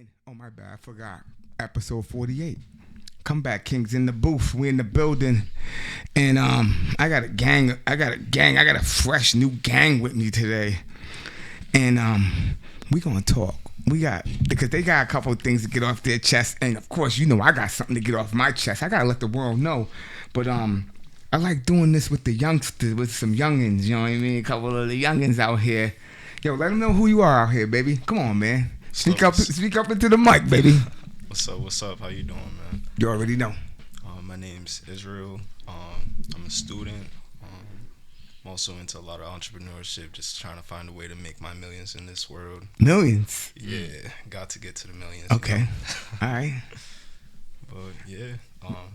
And oh my bad, I forgot. Episode 48. Comeback Kings in the booth. We in the building. And I got a fresh new gang with me today. And we gonna talk. Because they got a couple of things to get off their chest. And of course, you know I got something to get off my chest. I gotta let the world know. But I like doing this with the youngsters, with some youngins, you know what I mean? A couple of the youngins out here. Yo, let them know who you are out here, baby. Come on, man. Speak up into the mic, baby. What's up? How you doing, man? You already know. My name's Israel. I'm a student. I'm also into a lot of entrepreneurship, just trying to find a way to make my millions in this world. Millions? Yeah, got to get to the millions. Okay. All right. But yeah,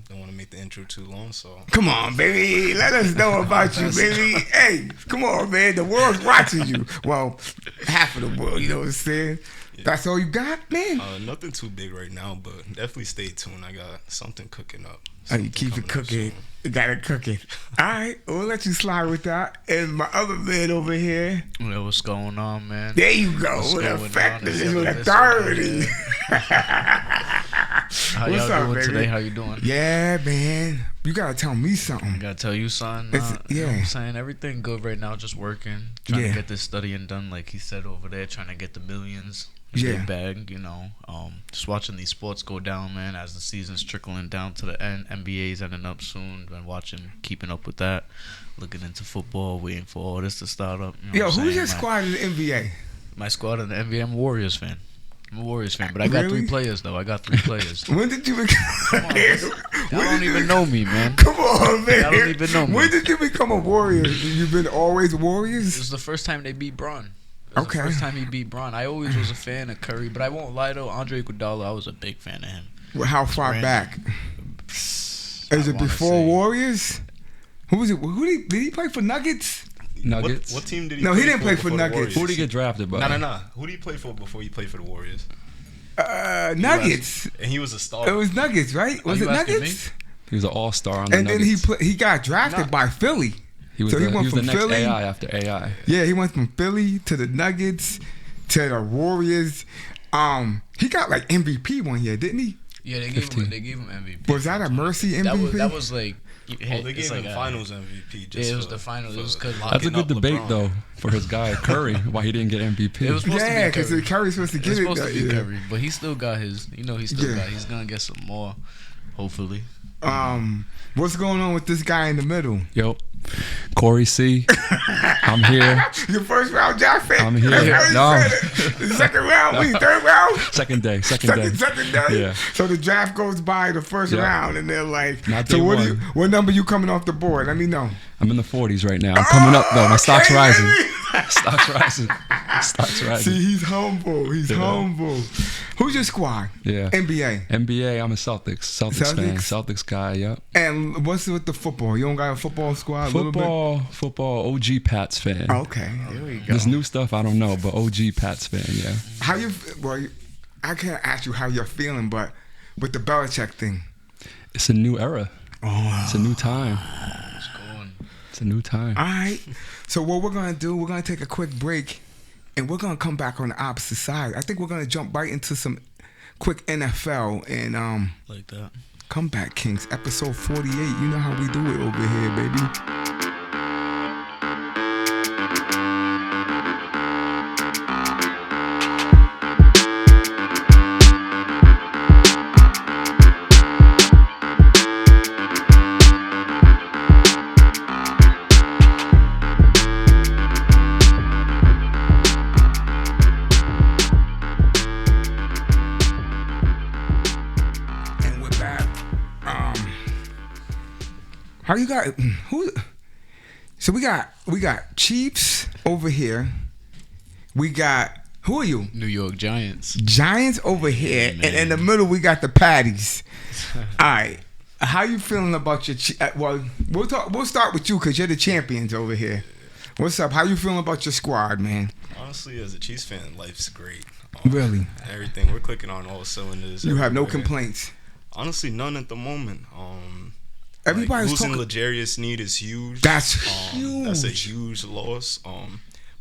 don't want to make the intro too long, so. Come on, baby. Let us know about you, baby. Hey, come on, man. The world's watching you. Well, half of the world, you know what I'm saying? Yeah. That's all you got, man? Nothing too big right now, but definitely stay tuned. I got something cooking up. Oh, you keep it cooking. You got it cooking. All right, we'll let you slide with that. And my other man over here. Yo, what's going on, man? There you go. With effectiveness, with authority. How y'all doing baby? Today? How you doing? Yeah, man. You gotta tell me something. I gotta tell you, son. Yeah. You know what I'm saying? Everything good right now, just working. Trying to get this studying done, like he said over there, trying to get the millions. Big bag, you know. Just watching these sports go down, man, as the season's trickling down to the end. NBA's ending up soon. Been keeping up with that. Looking into football, waiting for all this to start up. You know who's your squad in the NBA? My squad in the NBA, I'm a Warriors fan. But I got 3 players, though. When did you become? Y'all don't even know me, man. Come on, man. Y'all don't even know me. When did you become a Warrior? You've been always Warriors? This was the first time they beat Bron. Okay. The first time he beat Bron. I always was a fan of Curry, but I won't lie though, Andre Iguodala, I was a big fan of him. Well, how far back? Is it before Warriors? Who was it? Did he play for Nuggets? Nuggets. What team did he? No, play he didn't for play for Nuggets. Who did he get drafted by? No. Who did he play for before he played for the Warriors? Nuggets. And he was a star. It was Nuggets, right? Was it Nuggets? He was an all-star on the and Nuggets. then he got drafted by Philly. He was the next Philly. AI after AI. Yeah, he went from Philly to the Nuggets to the Warriors. He got like MVP one year, didn't he? Yeah, they gave him MVP. Was that a Mercy MVP? That was like. They gave him Finals MVP. It was the Finals. It was because that's a good debate though for his guy Curry why he didn't get MVP. It was supposed to be because Curry's supposed to get it. It was supposed to be Curry, but he still got his. You know, he's gonna get some more, hopefully. What's going on with this guy in the middle? Yo, Corey C. I'm here. Your first round draft pick. I'm here. No. Second round, third round. Second day. Second day. Yeah. So the draft goes by the first round, and they're like, not so what number you coming off the board? Let me know. I'm in the 40s right now. I'm coming up though. My stock's rising. Stock's rising. See, he's humble. Humble. Who's your squad? Yeah. NBA. I'm a Celtics fan. Celtics guy. Yep. And what's with the football? You don't got a football squad? Football. OG Pats fan. Okay, there we go. This new stuff I don't know, but OG Pats fan. Yeah. How you? Well, I can't ask you how you're feeling, but with the Belichick thing, it's a new era. It's a new time. It's a new time. All right. So what we're gonna do? We're gonna take a quick break, and we're gonna come back on the opposite side. I think we're gonna jump right into some quick NFL and like that. Comeback Kings, episode 48. You know how we do it over here, baby. How you got who? So we got Chiefs over here. We got who are you? New York Giants. Giants over here, and in the middle we got the Patties. All right, how you feeling about your? Well, we'll start with you because you're the champions over here. What's up? How you feeling about your squad, man? Honestly, as a Chiefs fan, life's great. Really? Everything we're clicking on all cylinders. You have no complaints. Honestly, none at the moment. Everybody's losing L'Jarius Sneed is huge. That's huge. That's a huge loss.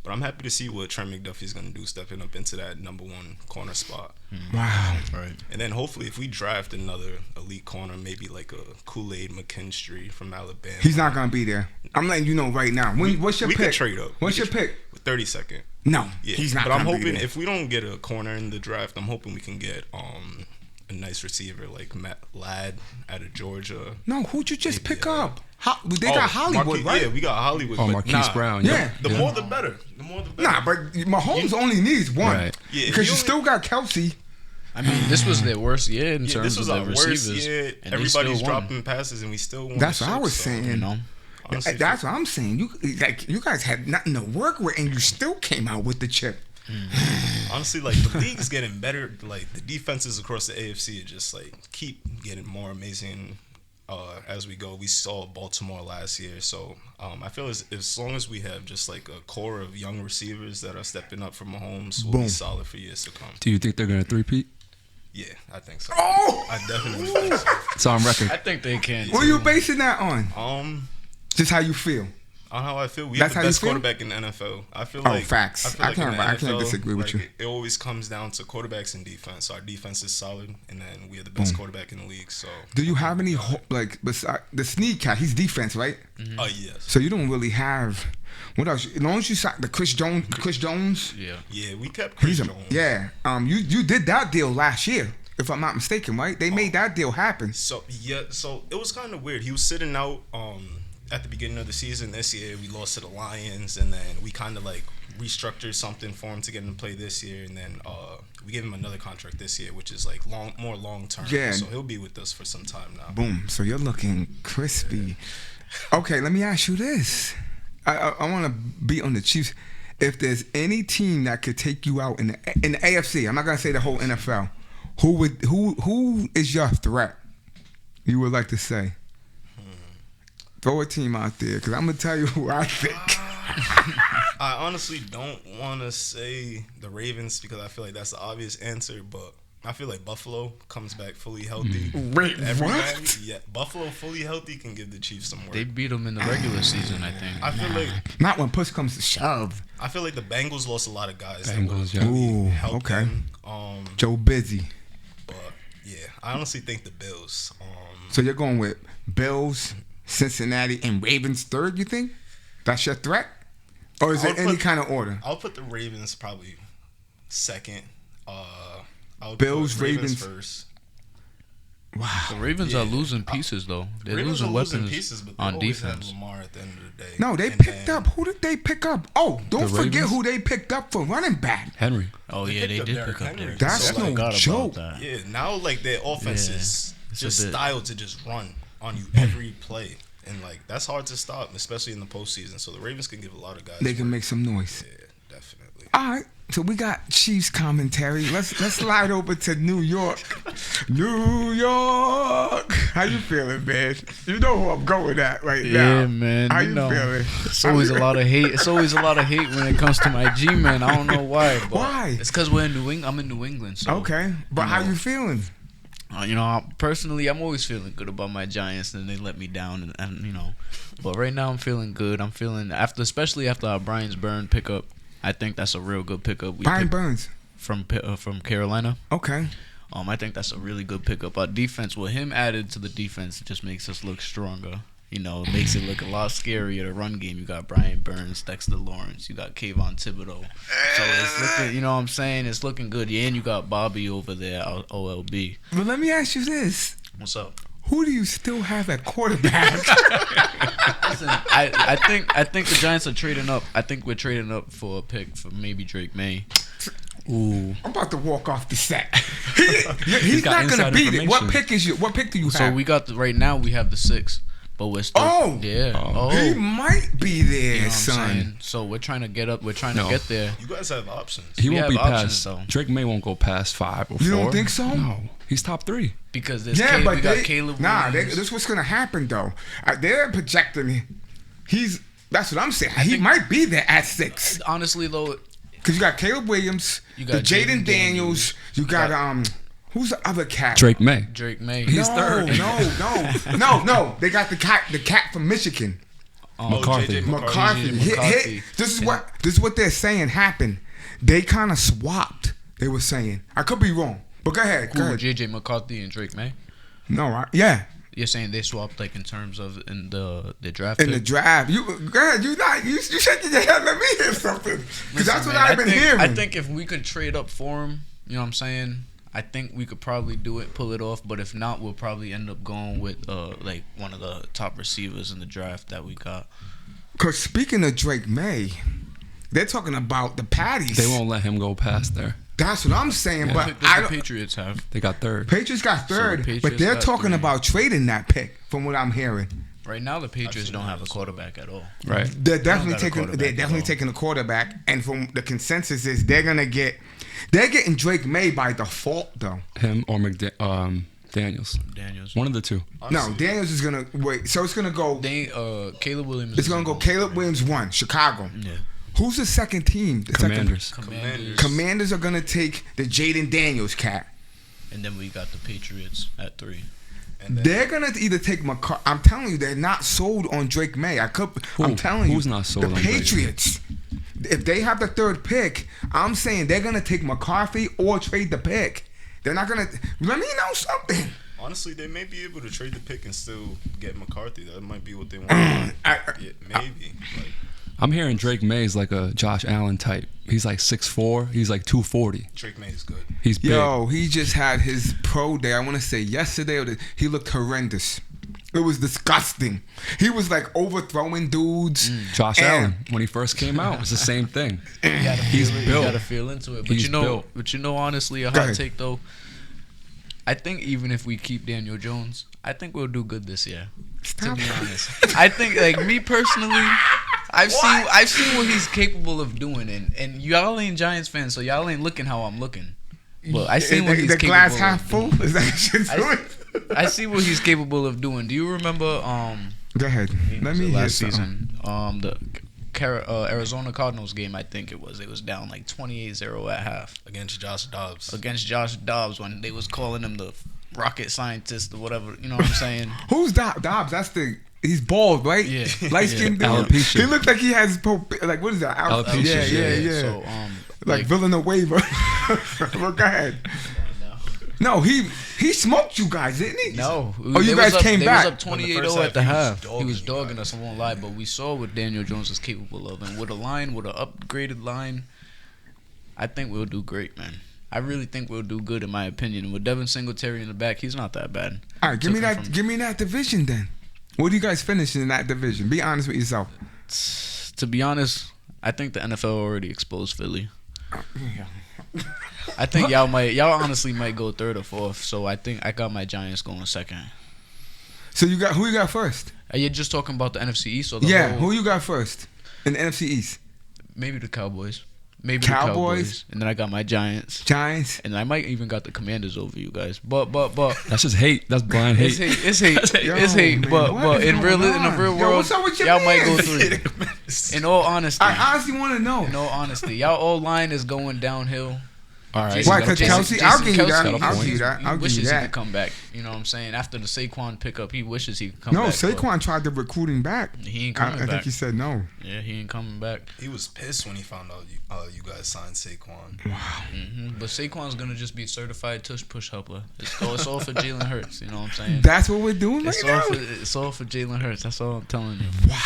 But I'm happy to see what Trent McDuffie's going to do, stepping up into that number 1 corner spot. Wow. Right. And then hopefully if we draft another elite corner, maybe like a Kool-Aid McKinstry from Alabama. He's not gonna be there. I'm letting you know right now. What's your we pick? could trade up. What's your pick? 32nd. No, Yeah, he's not. But I'm gonna be hoping there. if we don't get a corner in the draft, I'm hoping we can get a nice receiver like Matt Ladd out of Georgia. No, who'd you just Maybe, pick up? They got Hollywood, right? Yeah, we got Hollywood. Oh, but Marquise Brown. Yeah. The more the better. The more the better. Nah, but Mahomes only needs one. Right. Yeah, Because he you only- still got Kelsey. I mean, this was their worst year in Yeah, terms this was of our their worst receivers. year. and they Everybody's still won, dropping passes, and we still won. That's what I was So, saying. You know, honestly, That's what I'm saying. You guys had nothing to work with, and you still came out with the chip. honestly, like the league's getting better. Like the defenses across the AFC are just like keep getting more amazing as we go. We saw Baltimore last year, so I feel as long as we have just like a core of young receivers that are stepping up for Mahomes, we'll Boom. be solid for years to come. Do you think they're gonna three-peat? Yeah, I think so. Oh, I definitely think so. It's on record. I think they can. what are you basing that on? Just how you feel. On how I feel, we That's have how the you best feel? quarterback in the NFL. I feel Oh, like facts. I I can't disagree with you. It always comes down to quarterbacks and defense. Our defense is solid, and then we are the best quarterback in the league. So, Do you have any beside the sneak cat? He's defense, right? yes, So you don't really have. What else? As long as you signed the Chris Jones. Yeah. yeah, we kept Chris He's Jones. yeah. You did that deal last year, if I'm not mistaken, right? They made that deal happen. So it was kind of weird. He was sitting out at the beginning of the season this year. We lost to the Lions, and then we kind of like restructured something for him to get him to play this year, and then we gave him another contract this year, which is like more long term. Yeah. So he'll be with us for some time now. Boom. So you're looking crispy. Okay, let me ask you this. I want to be on the Chiefs. If there's any team that could take you out in the AFC, I'm not gonna say the whole NFL. Who is your threat? You would like to say? Throw a team out there, because I'm gonna tell you who I think. I honestly don't want to say the Ravens because I feel like that's the obvious answer, but I feel like Buffalo comes back fully healthy. Wait, Everybody, what? yeah, Buffalo fully healthy can give the Chiefs some work. They beat them in the regular season, I think. I feel like Not when push comes to shove. the Bengals lost a lot of guys. Bengals, that would yeah. really Ooh, help okay. them. Joe Busy. But yeah, I honestly think the Bills. So you're going with Bills, Cincinnati, and Ravens third, you think? That's your threat? Or is I it would any put- kind of order? I'll put the Ravens probably second. I would Bills, put Ravens. first. Wow. The Ravens are losing pieces, though. They're Ravens losing are weapons losing pieces, but they on always defense. have Lamar at the end of the day. No, they And picked then- up. Who did they pick up? Oh, don't The forget Ravens? who they picked up for running back. Henry. Oh, yeah, they picked up did Derrick pick up Henry. Derrick. That's I no forgot about joke. that. Yeah, now like their offense Yeah, is it's just a bit- styled to just run on you every play, and like that's hard to stop, especially in the postseason. So the Ravens can give a lot of guys. They can work. make some noise. Yeah, definitely. All right. So we got Chiefs commentary. Let's slide over to New York. New York. How you feeling, man? You know who I'm going at right now. Yeah, man. How you you know, feeling? it's always a lot of hate. It's always a lot of hate when it comes to my G man. I don't know why. But Why? It's because we're in New England. I'm in New England. So, Okay, but how you feeling? you know, personally, I'm always feeling good about my Giants, and they let me down, and you know. But right now, I'm feeling good. I'm feeling especially after our Brian Burns pickup. I think that's a real good pickup. We Brian picked Burns. from Carolina. Okay. I think that's a really good pickup. Our defense, with him added to the defense, it just makes us look stronger. You know, it makes it look a lot scarier. The run game, you got Brian Burns, Dexter Lawrence, you got Kayvon Thibodeau. So it's looking, you know what I'm saying? It's looking good. Yeah, and you got Bobby over there, OLB. But let me ask you this: What's up? who do you still have at quarterback? Listen, I think the Giants are trading up. I think we're trading up for a pick for maybe Drake May. Ooh. I'm about to walk off the set. He's got not gonna inside beat it. What information. pick do you have? So we got right now we have the 6, but we're still. Oh! Yeah. Oh. He might be there, You know what I'm son. saying? So we're trying to get up. We're trying No. to get there. You guys have options. He We won't have be options, past. though. Drake May won't go past 5 or 4. You don't think so? No. He's top 3. Because there's Yeah, but we got Caleb nah, Williams. this is what's gonna happen though. They're projecting. That's what I'm saying. He think- might be there at 6 Honestly, though, because you got Caleb Williams, You the got Jaden Jaden Daniels. You got who's the other cat? Drake May. Drake May. He's no, third. no. They got the cat from Michigan. McCarthy. JJ McCarthy. McCarthy. This is what they're saying happened. They kind of swapped. They were saying. I could be wrong, but go ahead. Who, JJ McCarthy and Drake May? No, yeah. You're saying they swapped like in terms of in the draft? In the draft, you go ahead. You shaking your head. Let me hear something, because that's what I've been hearing. I think if we could trade up for him, you know what I'm saying? I think we could probably do it, pull it off. But if not, we'll probably end up going with like one of the top receivers in the draft that we got. Because speaking of Drake May, they're talking about the Patties. They won't let him go past there. That's what I'm saying. But the Patriots have. They got third. Patriots got third, Patriots but they're got talking 3. about trading that pick, from what I'm hearing. Right now, the Patriots don't have a quarterback at all. Right. They're definitely got a taking. quarterback They're at definitely all. taking a quarterback, and from the consensus is they're getting Drake May by default though. Him or Daniels. Daniels. One of the two. Honestly, No, Daniels is gonna wait. So it's gonna go. Caleb Williams. It's gonna go Caleb Williams 1, Chicago. Yeah. Who's the second team? The Commanders. Commanders are gonna take the Jaden Daniels cat. And then we got the Patriots at 3. and then, They're gonna either take McCarthy. I'm telling you, they're not sold on Drake May. I'm telling you, Who's not sold the on Drake? Patriots. If they have the third pick, I'm saying they're gonna take McCarthy or trade the pick. They're not gonna. Let me know something. honestly, they may be able to trade the pick and still get McCarthy. That might be what they want. I- Yeah, maybe. Like, I'm hearing Drake May is like a Josh Allen type. He's like 6'4". He's like 240. Drake May is good. He's big. Yo, he just had his pro day. I want to say yesterday, he looked horrendous. It was disgusting. He was like overthrowing dudes. Josh And- Allen, when he first came out, it's the same thing. He's built. You gotta feel into it. But He's built. honestly, a Go hot ahead. take though. I think even if we keep Daniel Jones, I think we'll do good this year. Stop. To be honest, I think like me personally, I've seen what he's capable of doing, and y'all ain't Giants fans, so y'all ain't looking how I'm looking. But I seen what he's the capable glass of half full. Is that what you're doing? I see what he's capable of doing. Do you remember Go ahead. Let me hear last something. season the Arizona Cardinals game? I think it was down like 28-0 at half Against Josh Dobbs. against Josh Dobbs when they was calling him the rocket scientist or whatever. You know what I'm saying? Who's Dobbs? He's bald, right? Yeah. Light skinned dude. Alopecia. He looked like he has like what is that? Alopecia. Yeah. So like Villanueva. Well, go ahead. No, he smoked you guys, didn't he? No. Oh, you guys came back. They was up On the 28-0 first at the half, half. he was He was dogging you dogging us, I won't lie, but we saw what Daniel Jones is capable of. And with an upgraded line, I think we'll do great, man. I really think we'll do good, in my opinion. With Devin Singletary in the back, he's not that bad. All right, give me Took him that. from- Give me that division then. What do you guys finish in that division? Be honest with yourself. To be honest, I think the NFL already exposed Philly. I think y'all honestly might go third or fourth. So I think I got my Giants going second. So who you got first? Are you just talking about the NFC East or the Yeah, whole? who you got first in the NFC East? Maybe the Cowboys. Maybe Cowboys? the Cowboys. And then I got my Giants. Giants. And I might even got the Commanders over you guys. But That's just hate. That's blind hate. it's hate. Yo, It's hate. man, But what is in going the on? real Yo, world, what's up with your y'all might go man? through. In all honesty, I honestly want to know. in all honesty, y'all all line is going downhill. All right. Jason- Why? Because Jason- Kelsey, Jason I'll give you Kelsey, that. he's- I'll give you that. He I'll give wishes you he that. could come back. You know what I'm saying? After the Saquon pickup, he wishes he could come No, back. but Saquon tried to recruit him back. He ain't I coming back. think he said no. Yeah, he ain't coming back. He was pissed when he found out you guys signed Saquon. But Saquon's gonna just be certified tush push helper. It's all for Jalen Hurts. You know what I'm saying? That's what we're doing It's right all now. for Jalen Hurts. That's all I'm telling you. Wow.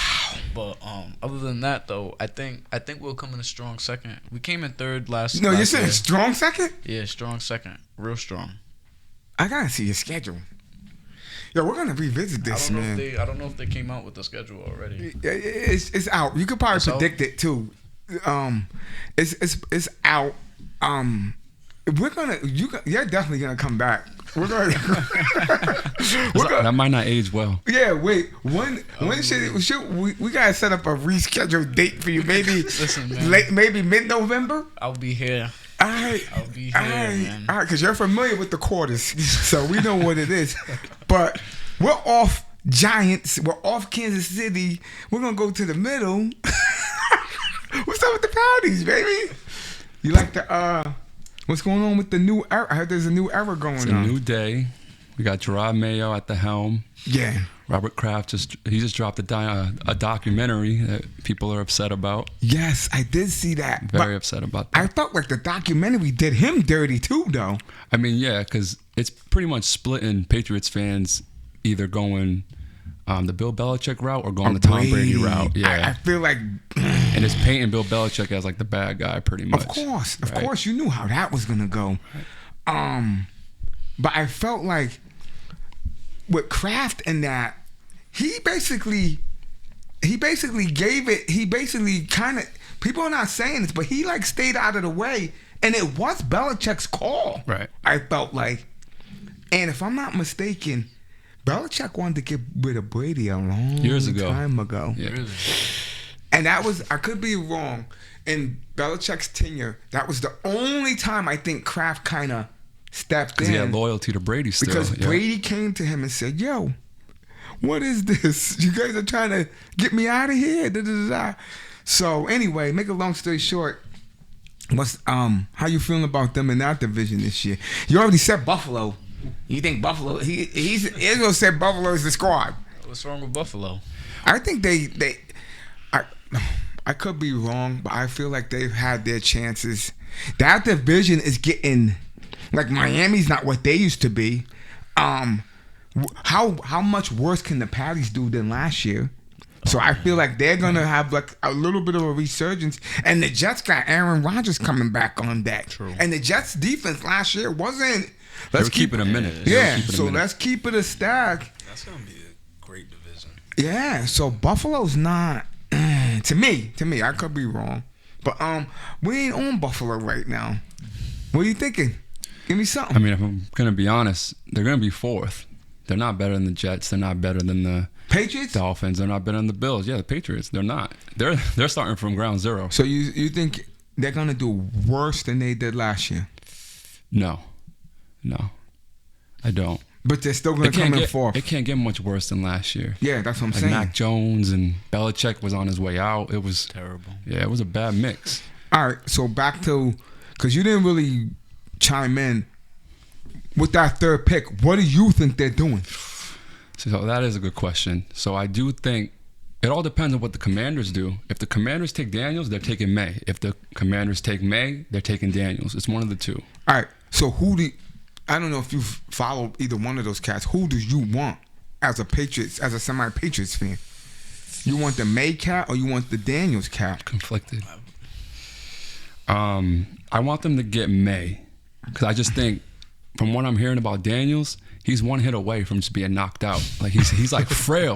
But other than that though, I think we'll come in a strong second. We came in third last. No, you're last saying year. strong second? Yeah, strong second, real strong. I gotta see your schedule. Yo, we're gonna revisit this, man. I don't know if they came out with the schedule already. It's out. You could probably It's out? predict it too. It's out. You're definitely gonna come back. We're gonna. That might not age well. Yeah, wait. When should we gotta set up a rescheduled date for you? Maybe Listen, man. maybe mid-November. I'll be here. All right. I'll be All here, right, man. all right, because you're familiar with the quarters, so we know what it is. But we're off Giants. We're off Kansas City. We're gonna go to the middle. What's up with the Patties, baby? You like the what's going on with the new era? I heard there's a new era going It's a on. new day. We got Gerard Mayo at the helm. Yeah. Robert Kraft just dropped a documentary that people are upset about. Yes, I did see that. Very upset about that. I felt like the documentary did him dirty too, though. I mean, yeah, because it's pretty much splitting Patriots fans either going the Bill Belichick route or going the Tom Brady route. Yeah, I feel like, and it's painting Bill Belichick as like the bad guy, pretty much. Of course, you knew how that was gonna go. But I felt like with Kraft and that, he basically gave it. He basically kind of, people are not saying this, but he like stayed out of the way, and it was Belichick's call. Right. I felt like, and if I'm not mistaken, Belichick wanted to get rid of Brady a long time ago. Yeah. Really? And that was, I could be wrong, in Belichick's tenure, that was the only time I think Kraft kind of stepped in. Because he had loyalty to Brady still. Because Brady came to him and said, yo, what is this? You guys are trying to get me out of here? Da, da, da, da. So anyway, make a long story short, how you feeling about them in that division this year? You already said Buffalo. You think Buffalo? Israel said Buffalo is the squad. What's wrong with Buffalo? I think I could be wrong, but I feel like they've had their chances. That division is getting, like, Miami's not what they used to be. How much worse can the Patties do than last year? So I feel like they're gonna have like a little bit of a resurgence, and the Jets got Aaron Rodgers coming back on deck. True. And the Jets defense last year wasn't. Let's keep it a minute. Yeah, so let's keep it a stack. That's gonna be a great division. Yeah, so Buffalo's not to me. I could be wrong, but we ain't on Buffalo right now. What are you thinking? Give me something. I mean, if I'm gonna be honest, they're gonna be fourth. They're not better than the Jets. They're not better than the Patriots. Dolphins. They're not better than the Bills. Yeah, the Patriots. They're not. They're starting from ground zero. So you think they're gonna do worse than they did last year? No, I don't. But they're still gonna come in fourth. It can't get much worse than last year. Yeah, that's what I'm Like saying. Mac Jones and Belichick was on his way out. It was Terrible. Yeah, it was a bad mix. All right, so back to, because you didn't really chime in with that third pick. What do you think they're doing? So that is a good question. So I do think it all depends on what the Commanders do. If the Commanders take Daniels, they're taking May. If the Commanders take May, they're taking Daniels. It's one of the two. All right, so I don't know if you follow either one of those cats. Who do you want as a semi-Patriots fan? You want the May cat or you want the Daniels cat? Conflicted. I want them to get May because I just think from what I'm hearing about Daniels, he's one hit away from just being knocked out. Like he's like frail.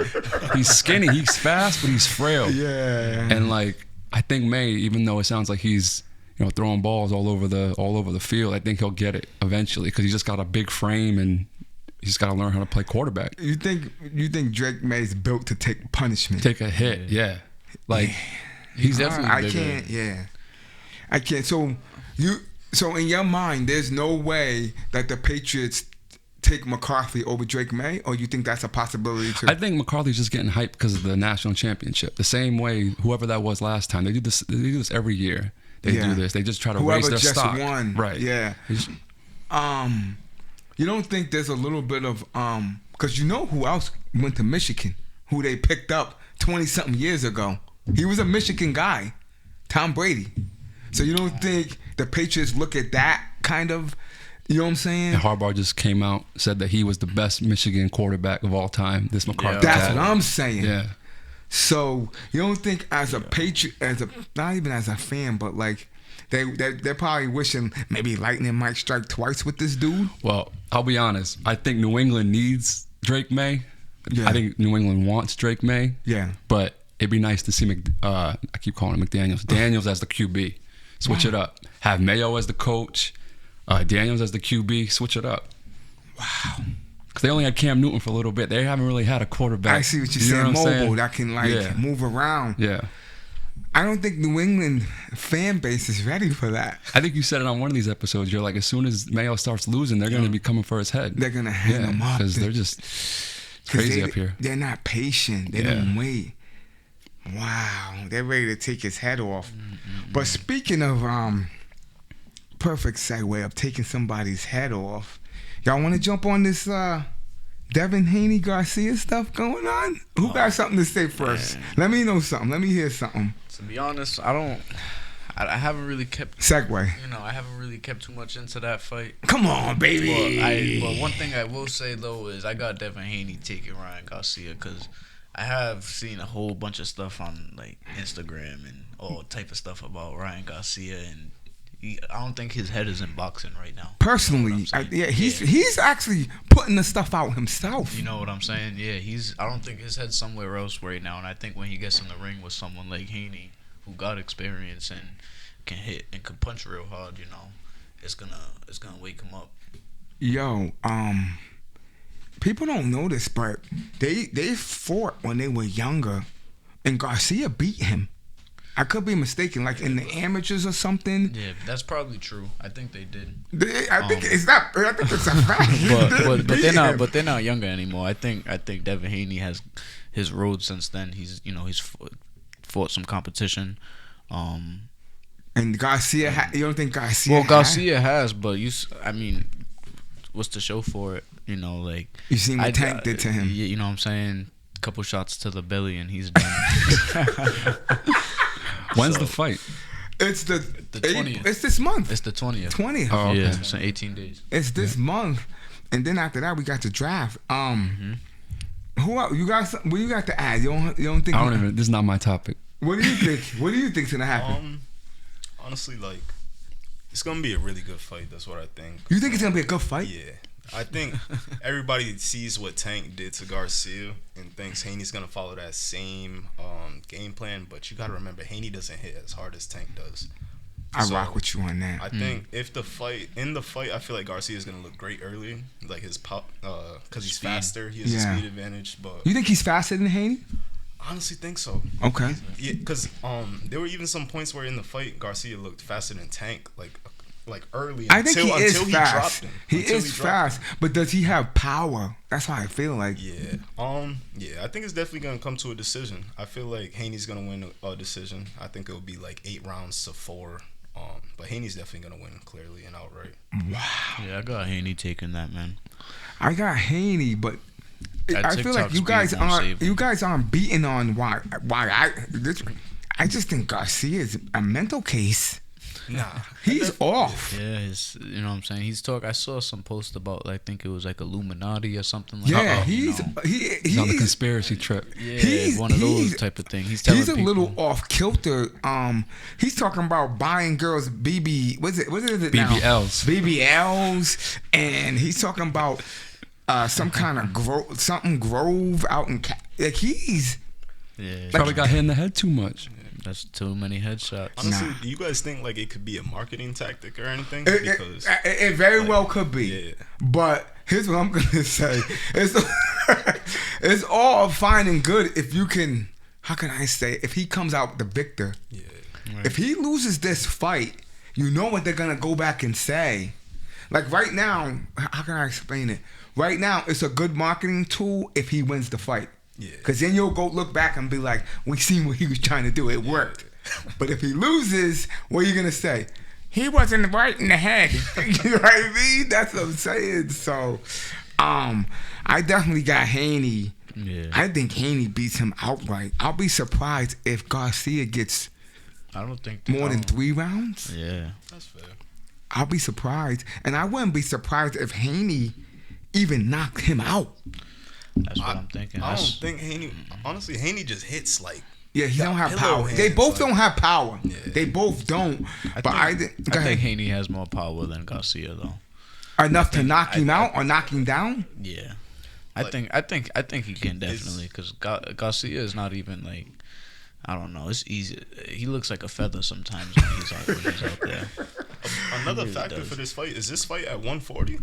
He's skinny. He's fast, but he's frail. Yeah. And like I think May, even though it sounds like he's throwing balls all over the field, I think he'll get it eventually because he's just got a big frame and he's got to learn how to play quarterback. You think Drake May's built to take punishment? Take a hit, yeah. Like He's definitely I bigger. can't. Yeah, I can't. So in your mind, there's no way that the Patriots take McCarthy over Drake May, or you think that's a possibility too? I think McCarthy's just getting hyped because of the national championship. The same way whoever that was last time. They do this every year. They do this. They just try to raise their just stock. Won. Right. Yeah. You don't think there's a little bit of because you know who else went to Michigan, who they picked up 20-something years ago. He was a Michigan guy, Tom Brady. So you don't think the Patriots look at that kind of, you know what I'm saying? And Harbaugh just came out, said that he was the best Michigan quarterback of all time. This McCarthy. That's what I'm saying. Yeah. So you don't think as a Patriot, not even as a fan, but like they're probably wishing maybe lightning might strike twice with this dude. Well, I'll be honest. I think New England needs Drake May. Yeah. I think New England wants Drake May. Yeah. But it'd be nice to see I keep calling him McDaniels. Daniels as the QB. Switch it up. Have Mayo as the coach. Daniels as the QB. Switch it up. Wow. Because they only had Cam Newton for a little bit. They haven't really had a quarterback. I see what you're You know saying. what I'm Mobile that can move around. Yeah. I don't think New England fan base is ready for that. I think you said it on one of these episodes. You're like, as soon as Mayo starts losing, they're going to be coming for his head. They're going to hang him up. Because they're just crazy up here. They're not patient. They don't wait. Wow. They're ready to take his head off. But speaking of perfect segue of taking somebody's head off, y'all want to jump on this Devin Haney Garcia stuff going on? Who got something to say first? Man. Let me know something. Let me hear something. To be honest, I haven't really kept. Segue. I haven't really kept too much into that fight. Come on, baby. But one thing I will say though is I got Devin Haney taking Ryan Garcia because I have seen a whole bunch of stuff on like Instagram and all type of stuff about Ryan Garcia, and I don't think his head is in boxing right now. Personally, he's actually putting the stuff out himself. You know what I'm saying? Yeah, I don't think his head's somewhere else right now, and I think when he gets in the ring with someone like Haney, who got experience and can hit and can punch real hard, it's gonna wake him up. Yo, people don't know this, but they fought when they were younger, and Garcia beat him. I could be mistaken, like in the amateurs or something. Yeah, that's probably true. I think they did. I think it's a fact. but they're not younger anymore. I think Devin Haney has his road since then. He's fought some competition. And Garcia, you don't think Garcia? Well, Garcia has, but what's the show for it? Like you seen what Tank did to him. You know what I'm saying? Couple shots to the belly and he's done. When's the fight? It's the 20th. It's this month. It's the 20th. 20th. Oh, okay. Yeah, it's in 18 days. It's this month, and then after that we got the draft. Who else? You got what you got to add? You don't think? I don't even. This is not my topic. What do you think? What do you think's gonna happen? Honestly, like it's gonna be a really good fight. That's what I think. You think it's gonna be a good fight? Yeah. I think everybody sees what Tank did to Garcia and thinks Haney's gonna follow that same game plan, but you gotta remember Haney doesn't hit as hard as Tank does. I rock with you on that. I think I feel like Garcia's gonna look great early, like his pop, because he's faster. He has a speed advantage. But you think he's faster than Haney? Honestly, think so. Okay. Yeah, because there were even some points where in the fight Garcia looked faster than Tank, like early. I think he is fast. Dropped him. He is fast, but does he have power? That's how I feel like. Yeah. I think it's definitely gonna come to a decision. I feel like Haney's gonna win a decision. I think it'll be like 8 rounds to 4. But Haney's definitely gonna win clearly and outright. Wow. Yeah, I got Haney taking that, man. I got Haney, but I feel like you guys aren't beating on why I just think Garcia is a mental case. Nah, he's off. Yeah, you know what I'm saying. I saw some post about I think it was like Illuminati or something like that. Yeah, he's on the conspircy trip. Yeah, he's one of those type of things. He's a little off kilter. He's talking about buying girls BBLs, and he's talking about some kind of grove out in like he's probably got hit in the head too much. That's too many headshots. Honestly, do you guys think like it could be a marketing tactic or anything? Because it very well could be. Yeah. But here's what I'm gonna say: it's all fine and good if you can. How can I say? If he comes out the victor. Yeah. Right. If he loses this fight, you know what they're gonna go back and say. Like right now, how can I explain it? Right now, it's a good marketing tool if he wins the fight. Yeah. Because then you'll go look back and be like, we seen what he was trying to do. It worked. But if he loses, what are you going to say? He wasn't right in the head. You know what I mean? That's what I'm saying. So, I definitely got Haney. Yeah. I think Haney beats him outright. I'll be surprised if Garcia gets more than 3 rounds. Yeah. That's fair. I'll be surprised. And I wouldn't be surprised if Haney even knocked him out. That's what I'm thinking. I don't think Haney. Honestly, Haney just hits like. Yeah, he don't have power. They both don't have power. Yeah. They both don't. I think Haney has more power than Garcia though. Enough to knock him out or knock him down. Yeah, I think he can definitely because Garcia is not even like. I don't know. It's easy. He looks like a feather sometimes when he's out there. Another factor for this fight is this fight at 140.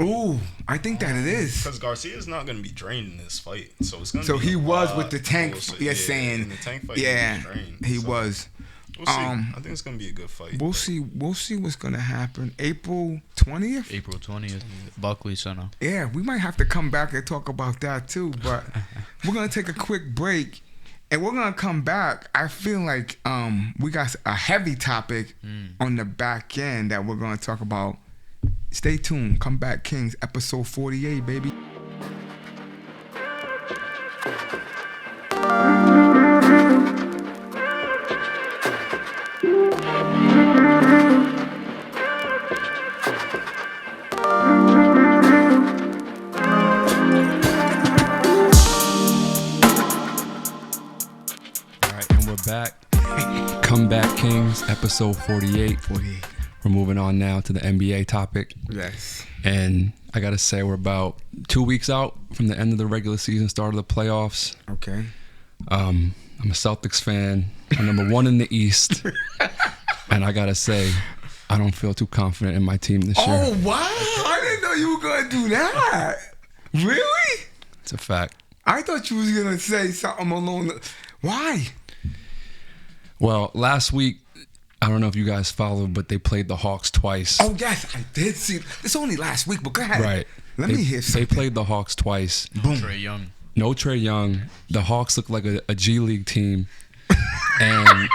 Ooh, I think that it is. Because Garcia is not going to be drained in this fight, so it's going to. So be he was with the Tank. Saying in the Tank fight. He was. We'll see. I think it's going to be a good fight. We'll see. We'll see what's going to happen. April 20th. April 20th, Barclays Center. Yeah, we might have to come back and talk about that too. But we're going to take a quick break. And we're going to come back. I feel like we got a heavy topic on the back end that we're going to talk about. Stay tuned. Come back, Kings, episode 48, baby. back. Comeback Kings, episode 48. 48. We're moving on now to the NBA topic. Yes. And I got to say, we're about 2 weeks out from the end of the regular season, start of the playoffs. Okay. I'm a Celtics fan. I'm number one in the East. And I got to say, I don't feel too confident in my team this year. Oh, wow. I didn't know you were going to do that. Really? It's a fact. I thought you was going to say something along the... Why? Well, last week, I don't know if you guys followed, but they played the Hawks twice. Oh, yes, I did see. It's only last week, but go ahead. Right. Let me hear something. They played the Hawks twice. Boom. Trae Young. No Trae Young. The Hawks look like a G League team. And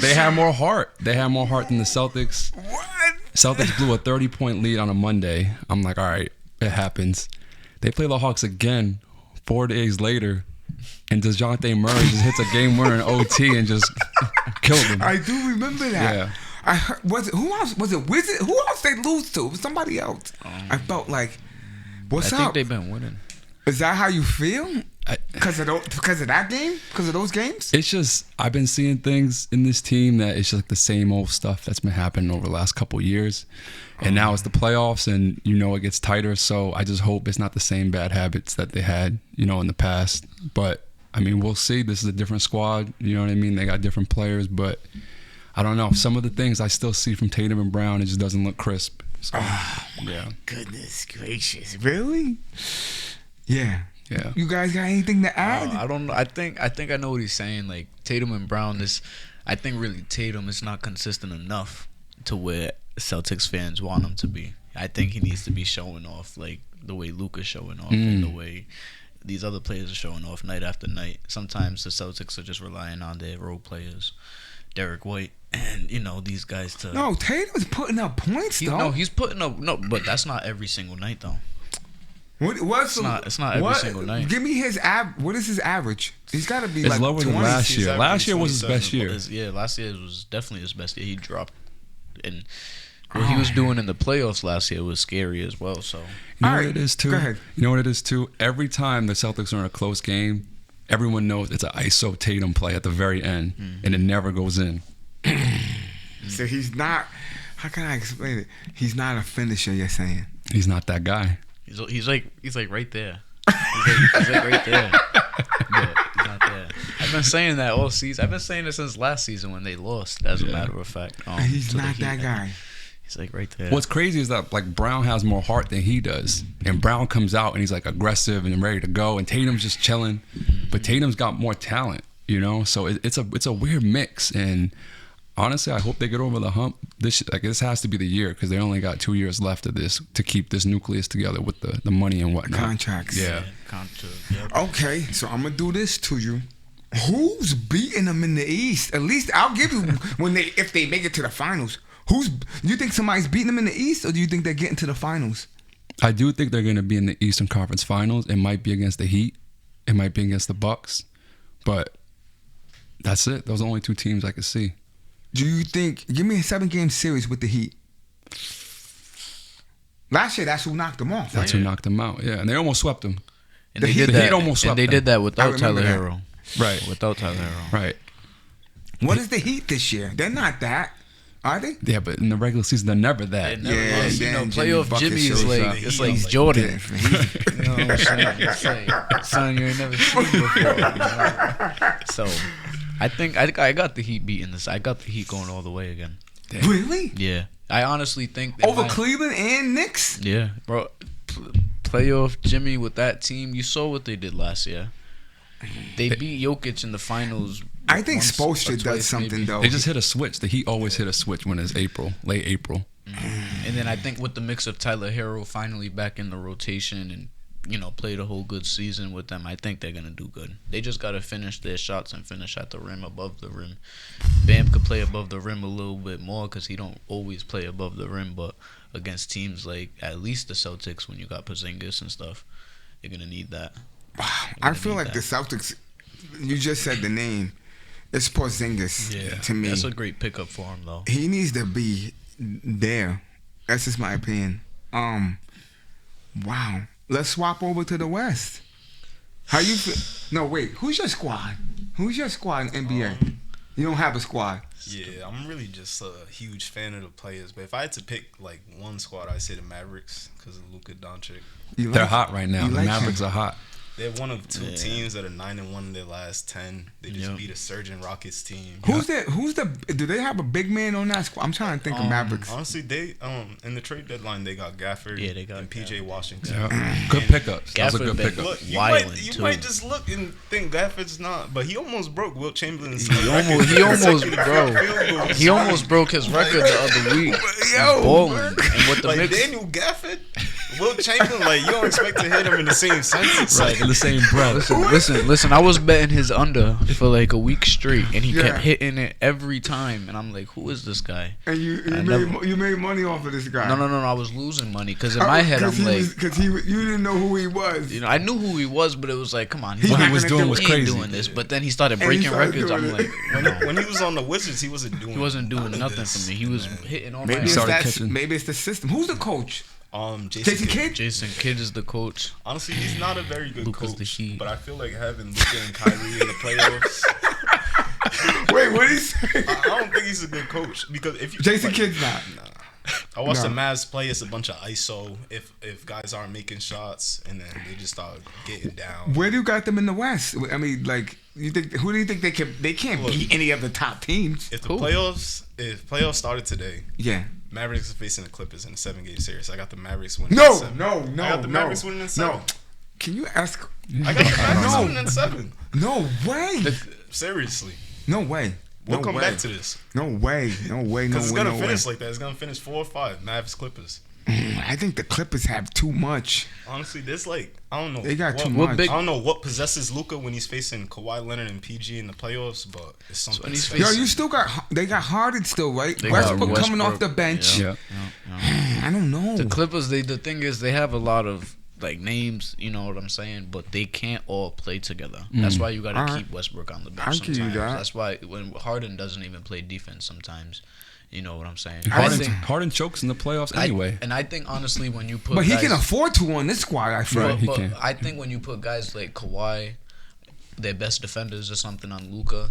they had more heart. They had more heart than the Celtics. What? Celtics blew a 30-point lead on a Monday. I'm like, all right, it happens. They play the Hawks again 4 days later. And DeJounte Murray just hits a game winner in OT and just killed them. I do remember that. Yeah. I heard, who else? Was it Wizard? Who else they lose to? It was somebody else. I felt like, what's I up? think they've been winning. Is that how you feel? Because of that game? Because of those games? It's just, I've been seeing things in this team that it's just like the same old stuff that's been happening over the last couple of years. And now it's the playoffs and, it gets tighter. So I just hope it's not the same bad habits that they had, in the past. But, we'll see. This is a different squad. You know what I mean? They got different players. But I don't know. Some of the things I still see from Tatum and Brown, it just doesn't look crisp. So, yeah. Goodness gracious. Really? Yeah. Yeah. You guys got anything to add? I don't know. I think I know what he's saying. Like Tatum and Brown I think really Tatum is not consistent enough to where Celtics fans want him to be. I think he needs to be showing off like the way Luka's showing off and the way these other players are showing off night after night. Sometimes the Celtics are just relying on their role players, Derek White, and these guys to. No, Tatum's putting up points though. No, he's putting up but that's not every single night though. It's not every single night. Give me his what is his average? He's got to be It's like lower 20. than last He's year. Last year was his best year. Last year was definitely his best year. He dropped, and what he was doing in the playoffs last year was scary as well. So You know All what right, it is too? go ahead. You know what it is too? Every time the Celtics are in a close game, everyone knows it's an ISO Tatum play at the very end, and it never goes in. So he's not. How can I explain it? He's not a finisher. You're saying. He's not that guy. he's like right there. He's like right there. But he's not there. I've been saying that all season. I've been saying it since last season when they lost. As a matter of fact, He's to the not Heat. that guy. He's like right there. What's crazy is that like Brown has more heart than he does, and Brown comes out and he's like aggressive and ready to go, and Tatum's just chilling, but Tatum's got more talent, So it's a weird mix, and honestly, I hope they get over the hump. This has to be the year because they only got 2 years left of this to keep this nucleus together with the money and whatnot. Contracts. Yeah. Yep. Okay, so I'm gonna do this to you. Who's beating them in the East? At least I'll give you if they make it to the finals. Do you think somebody's beating them in the East, or do you think they're getting to the finals? I do think they're going to be in the Eastern Conference Finals. It might be against the Heat. It might be against the Bucks. But that's it. Those are the only two teams I could see. Do you think? Give me a 7-game series with the Heat. Last year, that's who knocked them off. That's who knocked them out. Yeah, and they almost swept them. And The they Heat- did the that. Heat almost swept And they them. did that I without remember Tyler that. Hero. Right. Without Tyler Hero. Right. What is the Heat this year? They're not that, are they? Yeah, but in the regular season, they're never that. They never Yeah, lost. then Jimmy Playoff Bucket Jimmy is shows like up. it's He like was like Jordan. Different. You know what I'm saying? It's like son you ain't never seen before. So I think I got the Heat beating this. I got the Heat going all the way again. Really? Yeah, I honestly think they Over might- Cleveland and Knicks? Yeah, bro. Playoff Jimmy with that team. You saw what they did last year. They beat Jokic in the finals. I think once Spoelstra or does twice, something maybe. though. They just hit a switch. The Heat always hit a switch when it's late April. And then I think with the mix of Tyler Hero finally back in the rotation and played a whole good season with them, I think they're gonna do good. They just gotta finish their shots and finish at the rim, above the rim. Bam could play above the rim a little bit more because he don't always play above the rim, but against teams like at least the Celtics, when you got Porzingis and stuff, you're gonna need that. I feel like the Celtics. You just said the name. It's Porzingis to me. That's a great pickup for him though. He needs to be there. That's just my opinion. Wow. Let's swap over to the West. How you feel? No, wait. Who's your squad? Who's your squad in NBA? You don't have a squad. Yeah, I'm really just a huge fan of the players. But if I had to pick like one squad, I'd say the Mavericks because of Luka Doncic. They're hot right now. The Mavericks are hot. They're one of two teams that are 9-1 in their last 10. They just beat a surging Rockets team. Who's the? Do they have a big man on that squad? I'm trying to think of Mavericks. Honestly, they in the trade deadline they got Gafford and PJ Washington. Yeah. Good pickups. That's a good pickup. Look, you might just look and think Gafford's not, but he almost broke Wilt Chamberlain's. He almost broke his record the other week. Bowling and with the mix. Daniel Gafford, Wilt Chamberlain, like you don't expect to hit him in the same sentence, right? In the same breath. Listen. I was betting his under for like a week straight, and he kept hitting it every time. And I'm like, who is this guy? And you made money off of this guy. No. I was losing money because in my head I'm like, because you didn't know who he was. You know, I knew who he was, but it was like, come on, what he was doing was crazy. Doing this, but then he started breaking records. I'm like, when he was on the Wizards, he wasn't doing nothing for me. He was hitting all maybe my. Maybe it's the system. Who's the coach? Jason Kidd? Jason Kidd is the coach. Honestly, he's not a very good Luka's coach, the but I feel like having Luka and Kyrie in the playoffs. Wait, what did he say? I don't think he's a good coach because if you Jason Kidd's not. Nah. I watched the Mavs play. It's a bunch of ISO. If guys aren't making shots, and then they just start getting down. Where do you got them in the West? I mean, like, who do you think they can? They can't beat any of the top teams. If playoffs started today, yeah. Mavericks are facing the Clippers in a 7-game series. I got the Mavericks winning. No. I got the Mavericks winning in 7. No. Can you ask? I got the Mavericks winning in 7. No way. Seriously. No way. We'll come back to this. No way. Because it's going to finish like that. It's going to finish 4 or 5. Mavs Clippers. I think the Clippers have too much. Honestly, there's like, I don't know. They got too much. I don't know what possesses Luka when he's facing Kawhi Leonard and PG in the playoffs, but it's something. Yo, you still they got Harden still, right? Westbrook coming off the bench. Yeah. I don't know. The Clippers, the thing is, they have a lot of like names, you know what I'm saying, but they can't all play together. That's why you got to keep Westbrook on the bench sometimes. That's why when Harden doesn't even play defense sometimes. You know what I'm saying? Harden chokes in the playoffs anyway. And I think honestly, when you put but he can afford to on this squad. I feel. But I think when you put guys like Kawhi, their best defenders or something on Luka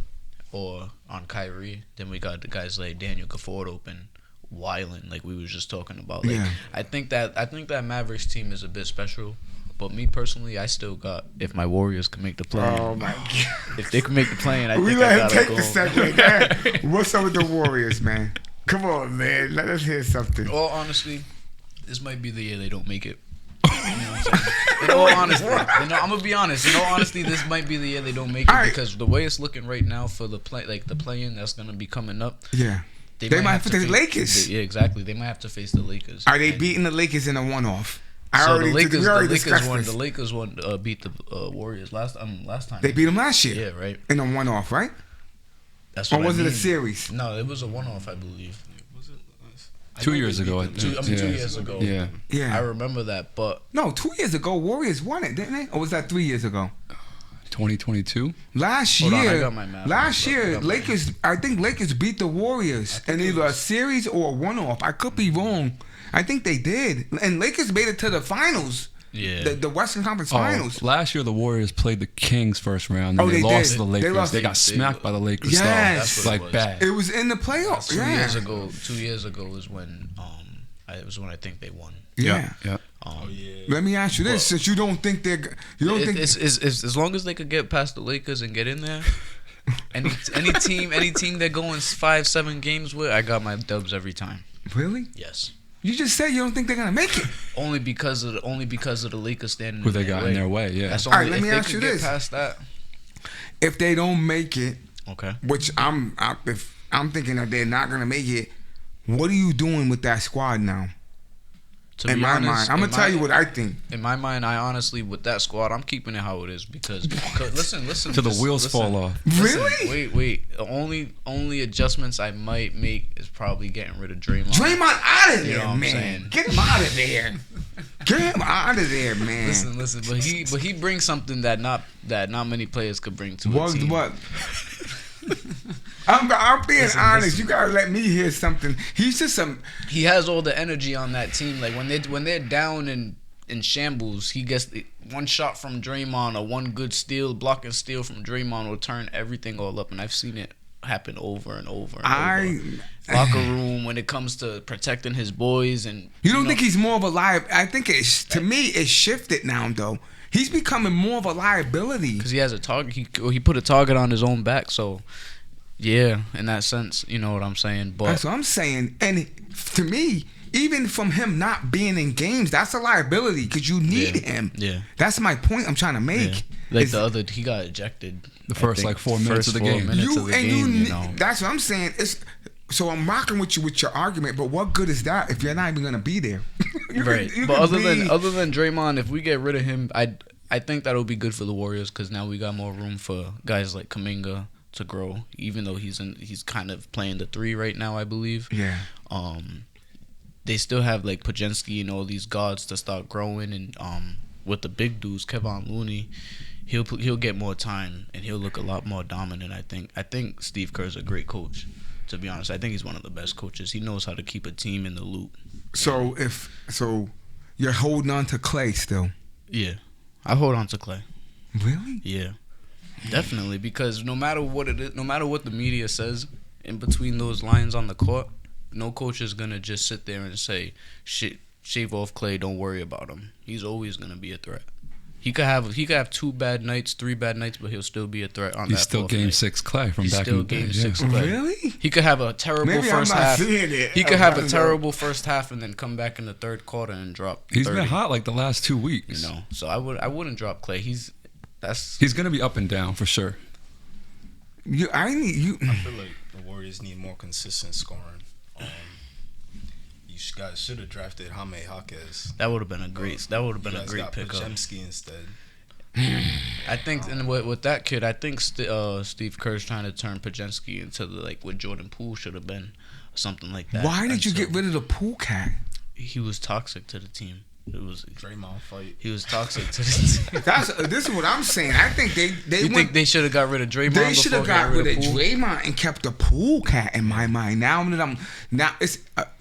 or on Kyrie, then we got the guys like Daniel Gafford open, wilding like we was just talking about. Like, I think that Mavericks team is a bit special. But me personally, I still got if my Warriors can make the play. Oh my god! If they can make the play, I we think let I him gotta take go. the segment. What's up with the Warriors, man? Come on, man. Let us hear something. Well, honestly, this might be the year they don't make it. You know what I'm saying? In all honesty, I'm gonna be honest. In all honesty, this might be the year they don't make it because the way it's looking right now for the play-in that's gonna be coming up. Yeah. They might have to face the Lakers. Yeah, exactly. They might have to face the Lakers. Are they beating the Lakers in a one-off? The Lakers beat the Warriors last time. They beat them last year. Yeah, right. In a one-off, right? That's what or was it a series? No, it was a one-off, I believe. Was it? 2 years ago, I think. 2 years ago. Yeah. Yeah. I remember that, but no, 2 years ago, Warriors won it, didn't they? Or was that 3 years ago? 2022. Last Hold year, on, I got my math. last year, Lakers. I think Lakers beat the Warriors in either a series or a one-off. I could be wrong. I think they did, and Lakers made it to the finals. Yeah, the Western Conference Finals. Last year the Warriors played the Kings first round. And they lost to the Lakers. They got smacked by the Lakers. Yes, like bad. It was in the playoffs. 2 years ago. 2 years ago was when I think they won. Yeah. Let me ask you this: since you don't think think it's as long as they could get past the Lakers and get in there. any team they're going 5-7 games with, I got my dubs every time. Really? Yes. You just said you don't think they're gonna make it. Only because of the Lakers standing. Who they got in their way? Yeah. That's all right. Let me ask you this: past that, if they don't make it, okay. Which if I'm thinking that they're not gonna make it, what are you doing with that squad now? In my mind, I'm gonna tell you what I think. In my mind, I honestly, with that squad, I'm keeping it how it is because listen till the wheels fall off. Really? Wait. The only adjustments I might make is probably getting rid of Draymond. Draymond out of there, you know man. Get him out of there. Get him out of there, man. Listen. But he brings something that not many players could bring to a team. What? I'm being honest. You gotta let me hear something. He's just some. He has all the energy on that team. Like when they're down and in shambles. He gets one shot from Draymond or one good steal, block and steal from Draymond will turn everything all up. And I've seen it happen over and over and over. Locker room when it comes to protecting his boys. And you don't think he's more of a liability? I think to me it's shifted now though. He's becoming more of a liability because he has a target. He put a target on his own back. So yeah, in that sense, you know what I'm saying. But that's what I'm saying. And to me, even from him not being in games, that's a liability because you need him. Yeah, that's my point I'm trying to make. Yeah. Like he got ejected the first like 4 minutes of the game. You know. That's what I'm saying. So I'm rocking with you with your argument, but what good is that if you're not even gonna be there? Right. But other than Draymond, if we get rid of him, I think that'll be good for the Warriors because now we got more room for guys like Kuminga to grow. Even though he's kind of playing the 3 right now, I believe. Yeah. They still have like Pajensky and all these guards to start growing, and with the big dudes, Kevon Looney, he'll get more time and he'll look a lot more dominant. I think Steve Kerr's a great coach. To be honest, I think he's one of the best coaches. He knows how to keep a team in the loop. So you're holding on to Clay still? Yeah, I hold on to Clay. Really? Yeah, definitely. Because no matter what it is, no matter what the media says in between those lines on the court, no coach is gonna just sit there and say, "Shave off Clay. Don't worry about him." He's always gonna be a threat. He could have 2 bad nights, 3 bad nights, but he'll still be a threat on that. He's still Game 6 Clay from back in the day. He's still Game 6 Clay. Really? He could have a terrible first half. He could have a terrible first half and then come back in the third quarter and drop 30. He's been hot like the last 2 weeks. You know, so I wouldn't drop Clay. He's gonna be up and down for sure. I feel like the Warriors need more consistent scoring. You guys should have drafted Jaime Jaquez. That would have been a great pickup. Pajemski instead. I think, and with that kid, I think Steve Kerr's trying to turn Pajemski into what Jordan Poole should have been, or something like that. Why did you get rid of the Poole cat? He was toxic to the team. It was Draymond fight. He was toxic to the team. This is what I'm saying. I think they think they should have got rid of Draymond. They should have got rid of Draymond and kept the Poole cat in my mind. Now it's.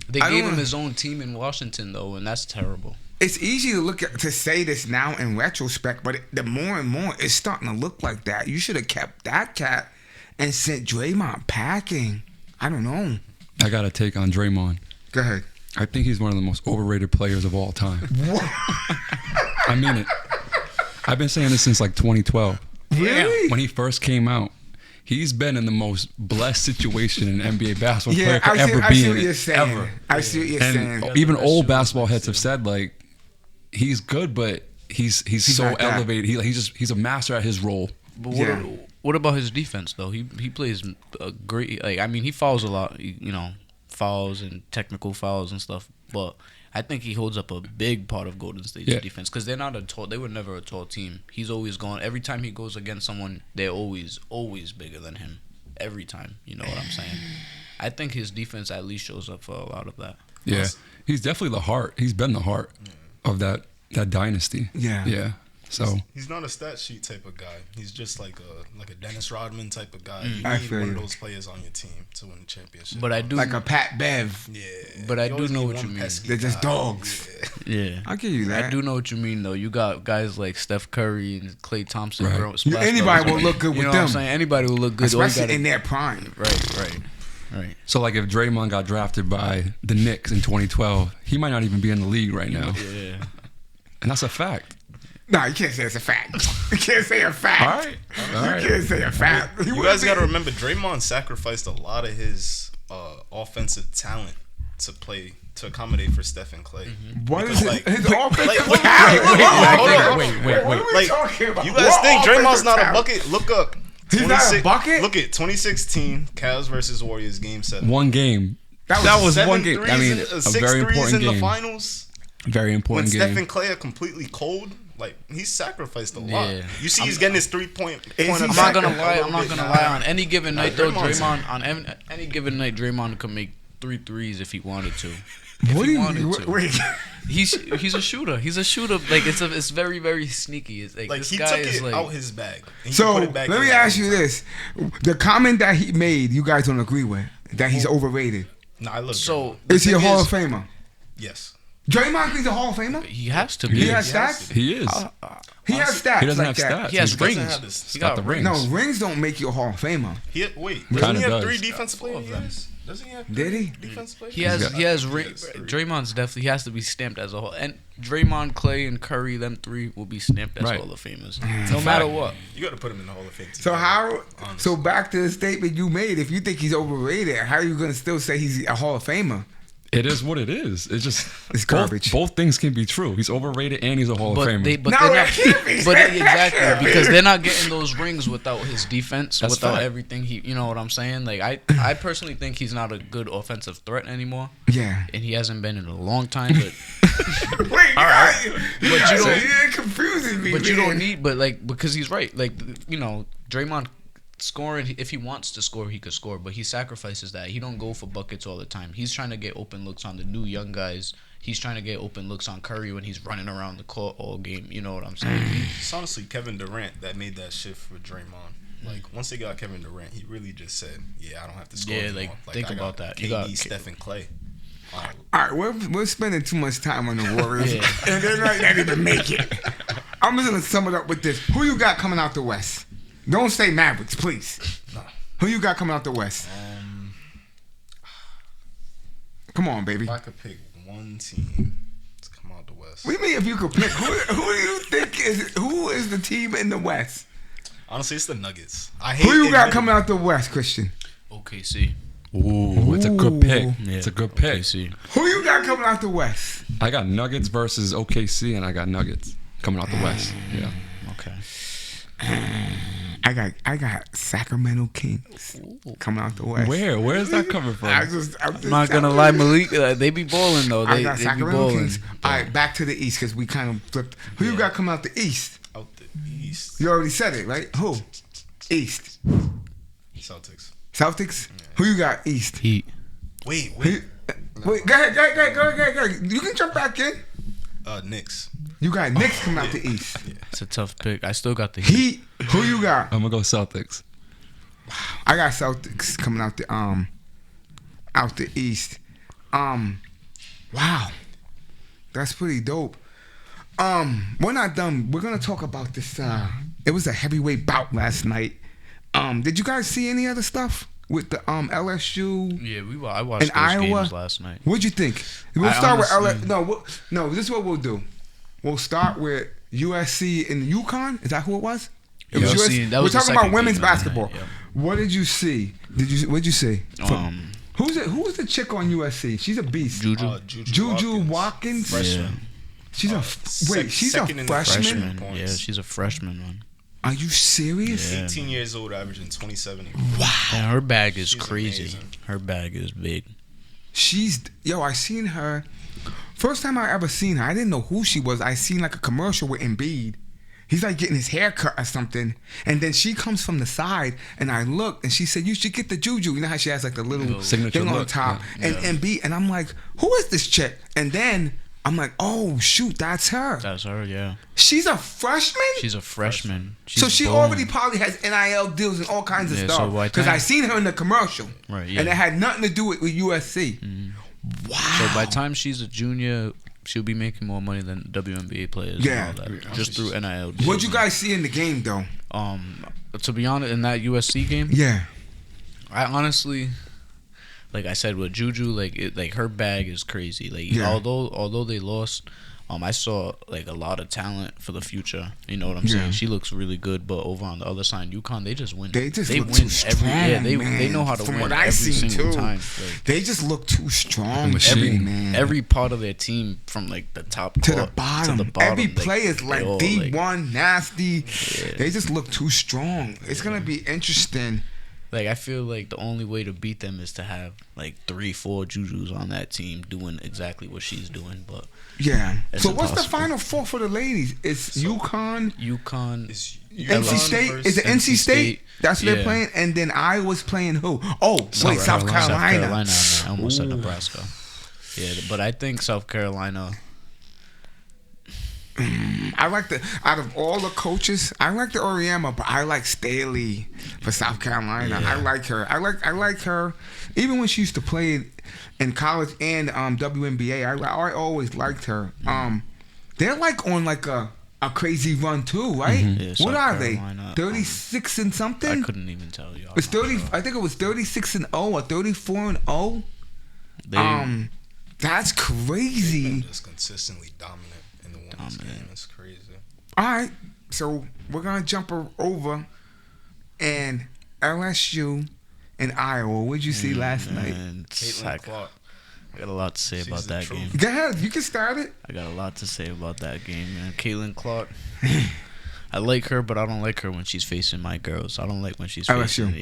They gave him his own team in Washington though, and that's terrible. It's easy to say this now in retrospect, but the more and more it's starting to look like that. You should have kept that cat and sent Draymond packing. I don't know. I got a take on Draymond. Go ahead. I think he's one of the most overrated players of all time. What? I mean it. I've been saying this since 2012. Really? When he first came out, he's been in the most blessed situation an NBA basketball player could ever be in. I see what you're saying. I see what you're saying. Even old basketball heads have said he's good, but he's so elevated. He's a master at his role. But what about his defense though? He plays a great. He fouls a lot. Fouls and technical fouls and stuff. But I think he holds up a big part of Golden State's defense because they're not they were never a tall team. He's always gone. Every time he goes against someone, they're always bigger than him. Every time. You know what I'm saying? I think his defense at least shows up for a lot of that. Yeah, he's definitely the heart. He's been the heart of that dynasty. Yeah. So he's not a stat sheet type of guy. He's just like a Dennis Rodman type of guy. You I need feel one you. of those players on your team to win the championship. But I do Like a Pat Bev. Yeah. But I You do always know need what one you mean. pesky They're just guy. dogs. Yeah. I'll give you that. I do know what you mean though. You got guys like Steph Curry and Klay Thompson. Right. Anybody will look good you with know them. What I'm saying? Anybody will look good. Especially in their prime. Right. So if Draymond got drafted by the Knicks in 2012, he might not even be in the league right now. Yeah. And that's a fact. No, you can't say it's a fact. You can't say a fact. All right. You can't say a fact. You guys got to remember, Draymond sacrificed a lot of his offensive talent to accommodate for Steph and Clay. What is Because, his like, offensive wait, talent? wait. What are we Like, talking about? you guys What think Draymond's offensive not a talent? bucket? Look up. He's not a bucket? Look at 2016 Cavs versus Warriors game 7. One game. That was one game. I mean, a six very threes important in the game. finals. Very When important Steph game. and Clay are completely cold, he's sacrificed a lot. Yeah. You see, he's getting his 3-point. Is he I'm not Second, gonna lie. I'm not gonna lie. On any given night, though, Draymond's- any given night, Draymond could make 3 threes if he wanted to. What do wanted you to. wait? He's a shooter. He's a shooter. It's very very sneaky. It's Like this he guy took is it out his bag. and he So put it back let in me his ask you own. this: the comment that he made, you guys don't agree with, that he's overrated. Nah, I love. So Draymond. Is he a thing Hall of Famer? Yes. Draymond Green's a Hall of Famer. He has to be. He has stats. He is. He has stats. He doesn't like have that. stats. He has He rings. doesn't have this. He got the rings. No, rings don't make you a Hall of Famer. Wait, Kinda doesn't he have does. 3 defensive player of them? Doesn't he have Did he? defensive player? He has. He has ring. Yes, 3. Draymond's definitely. He has to be stamped as a whole. And Draymond, Clay, and Curry, them 3 will be stamped as Right. Hall of Famers, no matter what. You got to put him in the Hall of Fame. So together, how? honestly. So back to the statement you made. If you think he's overrated, how are you gonna still say he's a Hall of Famer? It is what it is. It's just It's garbage. Both things can be true. He's overrated and he's a Hall of But Famer. they, but No, they're it not, can't be. but It can't exactly be. because they're not getting those rings without his defense, That's without fact. everything he. You know what I'm saying? Like I personally think he's not a good offensive threat anymore, Yeah. and he hasn't been in a long time. But Wait, all right. But you don't- You're confusing me. but you man. don't need. But like because he's right. Like you know, Draymond scoring. If he wants to score, he could score. But he sacrifices that. He don't go for buckets all the time. He's trying to get open looks on the new young guys. He's trying to get open looks on Curry when he's running around the court all game. You know what I'm saying? It's honestly Kevin Durant that made that shift for Draymond. Like once they got Kevin Durant, he really just said, "Yeah, I don't have to score." Yeah, anymore. like, think I about got that. You KD, got- Steph, and Clay. All right, we're spending too much time on the Warriors, Yeah. and they might not even make it. I'm just gonna sum it up with this: Who you got coming out the West? Don't say Mavericks, please. No. Who you got coming out the West? Come on, baby. If I could pick one team to come out the West, What do you mean if you could pick? Who do you think who is the team in the West? honestly, it's the Nuggets. I hate Who you got admitting coming out the West, Christian? OKC. Ooh, it's a good pick. Yeah, It's a good pick. OKC. Who you got coming out the West? I got Nuggets versus OKC, and I got Nuggets coming out the West. Yeah. Okay. I got Sacramento Kings coming out the West. Where's that coming from? I'm just I'm not gonna lie, Malik. They be balling though. I They, got they be Sacramento balling. Kings. All right, back to the East because we kind of flipped. Who you got coming out the East? out the East. You already said it, right? Who? East. Celtics. Celtics? Who you got East? Heat. Wait. Wait, go ahead. You can jump back in. Knicks. You got Knicks coming out the East. It's a tough pick. I still got the Heat. Heat. Who you got? I'm gonna go Celtics. I got Celtics coming out the East. Wow. That's pretty dope. We're not done. We're gonna talk about this. It was a heavyweight bout last night. Did you guys see any other stuff with the LSU? Yeah, I watched In those Iowa? games last night. What'd you think? We'll I start with honestly- No, this is what we'll do. We'll start with USC and UConn. Is that who it was? It was USC, USC. that We're was the talking about second women's game of the basketball. night, yeah. What did you see? What'd you see? Who was the chick on USC? She's a beast. Juju. Juju Watkins. Yeah. She's she's a second in the freshman. freshman. Freshman. points. Yeah, she's a freshman, man. Are you serious? Yeah. 18 years old, averaging 27. And her bag is She's crazy. amazing. Her bag is big. I seen her. First time I ever seen her, I didn't know who she was. I seen like a commercial with Embiid. He's like getting his hair cut or something. And then she comes from the side and I look and she said, "You should get the Juju." You know how she has like the little Signature thing on look, top. yeah. And Embiid. And I'm like, who is this chick? And then I'm like, oh shoot, that's her. That's her, yeah. She's a freshman? She's a freshman. So She's she balling. already probably has NIL deals and all kinds of Yeah, so stuff. by Because time- I seen her in the commercial. Right, yeah. And it had nothing to do with USC. Wow. So by the time she's a junior, she'll be making more money than WNBA players. Yeah. And all that, just through NIL. What'd you guys see in the game though? To be honest, in that USC game, Yeah. I honestly, like I said, with Juju, like her bag is crazy. Like Yeah. although they lost, I saw like a lot of talent for the future. You know what I'm saying? Yeah. She looks really good, but over on the other side, UConn, they just win. They just look win too strong, they man. know how to From win what I every seen single too, time. Like, they just look too strong. machine. Man. every part of their team, from like the top to the court bottom. to the bottom, Every play is like they all, D1 nasty. Yeah. They just look too strong. It's gonna be interesting. Like, I feel like the only way to beat them is to have like 3-4 Jujus on that team doing exactly what she's doing. But Yeah. It's So what's the impossible. Final Four for the ladies? It's UConn, UConn, Is NC State. Is it NC State? State. That's what they're Yeah. playing. And then Iowa's playing who? Oh, wait, South Carolina. I almost said Ooh. Nebraska. Yeah, but I think South Carolina. I I like out of all the coaches, I like the Auriemma, but I like Staley for South Carolina. Yeah. I like her. I like her. Even when she used to play in college and WNBA, I always liked her. They're like on like a crazy run too, right? Yeah, What South are Carolina, they? 36 and something. I couldn't even tell you. It's 30. I think it was 36 and 0 or 34 and 0. That's crazy. They've been just consistently dominant in the women's game. It's crazy. All right, so we're gonna jump over and LSU and Iowa. What'd you see last night? Caitlin Clark. I got a lot to say She's about the that truth. game. Go ahead, you can start it. I got a lot to say about that game, man. Caitlin Clark. I like her, but I don't like her when she's facing my girls. I don't like when she's facing,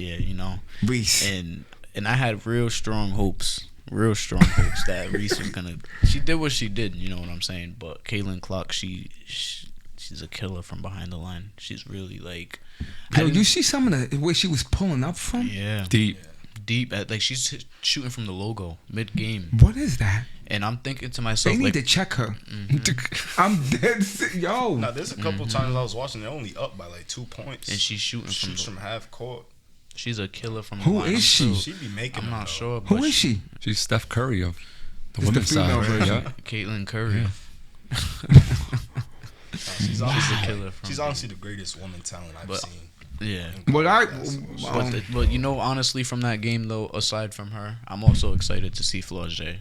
Reese. And I had real strong hopes that Reese was gonna. She did what she did, you know what I'm saying. But Caitlin Clark, she's a killer from behind the line. She's really like. Yo, you see some of the where she was pulling up from? Yeah, deep at like she's shooting from the logo mid game. What is that? And I'm thinking to myself, They need like, to check her. I'm dead. Yo. Now, there's a couple times I was watching. They're only up by like 2 points. and she's shooting shoots from from half court. She's a killer from the Who line. is she? She be making. I'm them, not though. sure. Who but is she? She's Steph Curry of the It's the women's side. female Right? version. Yeah. Caitlin Curry. She's She's honestly, a killer from. she's honestly the greatest woman talent I've But- seen. Yeah. But But you know, honestly, from that game though, aside from her, I'm also excited to see Flau'jae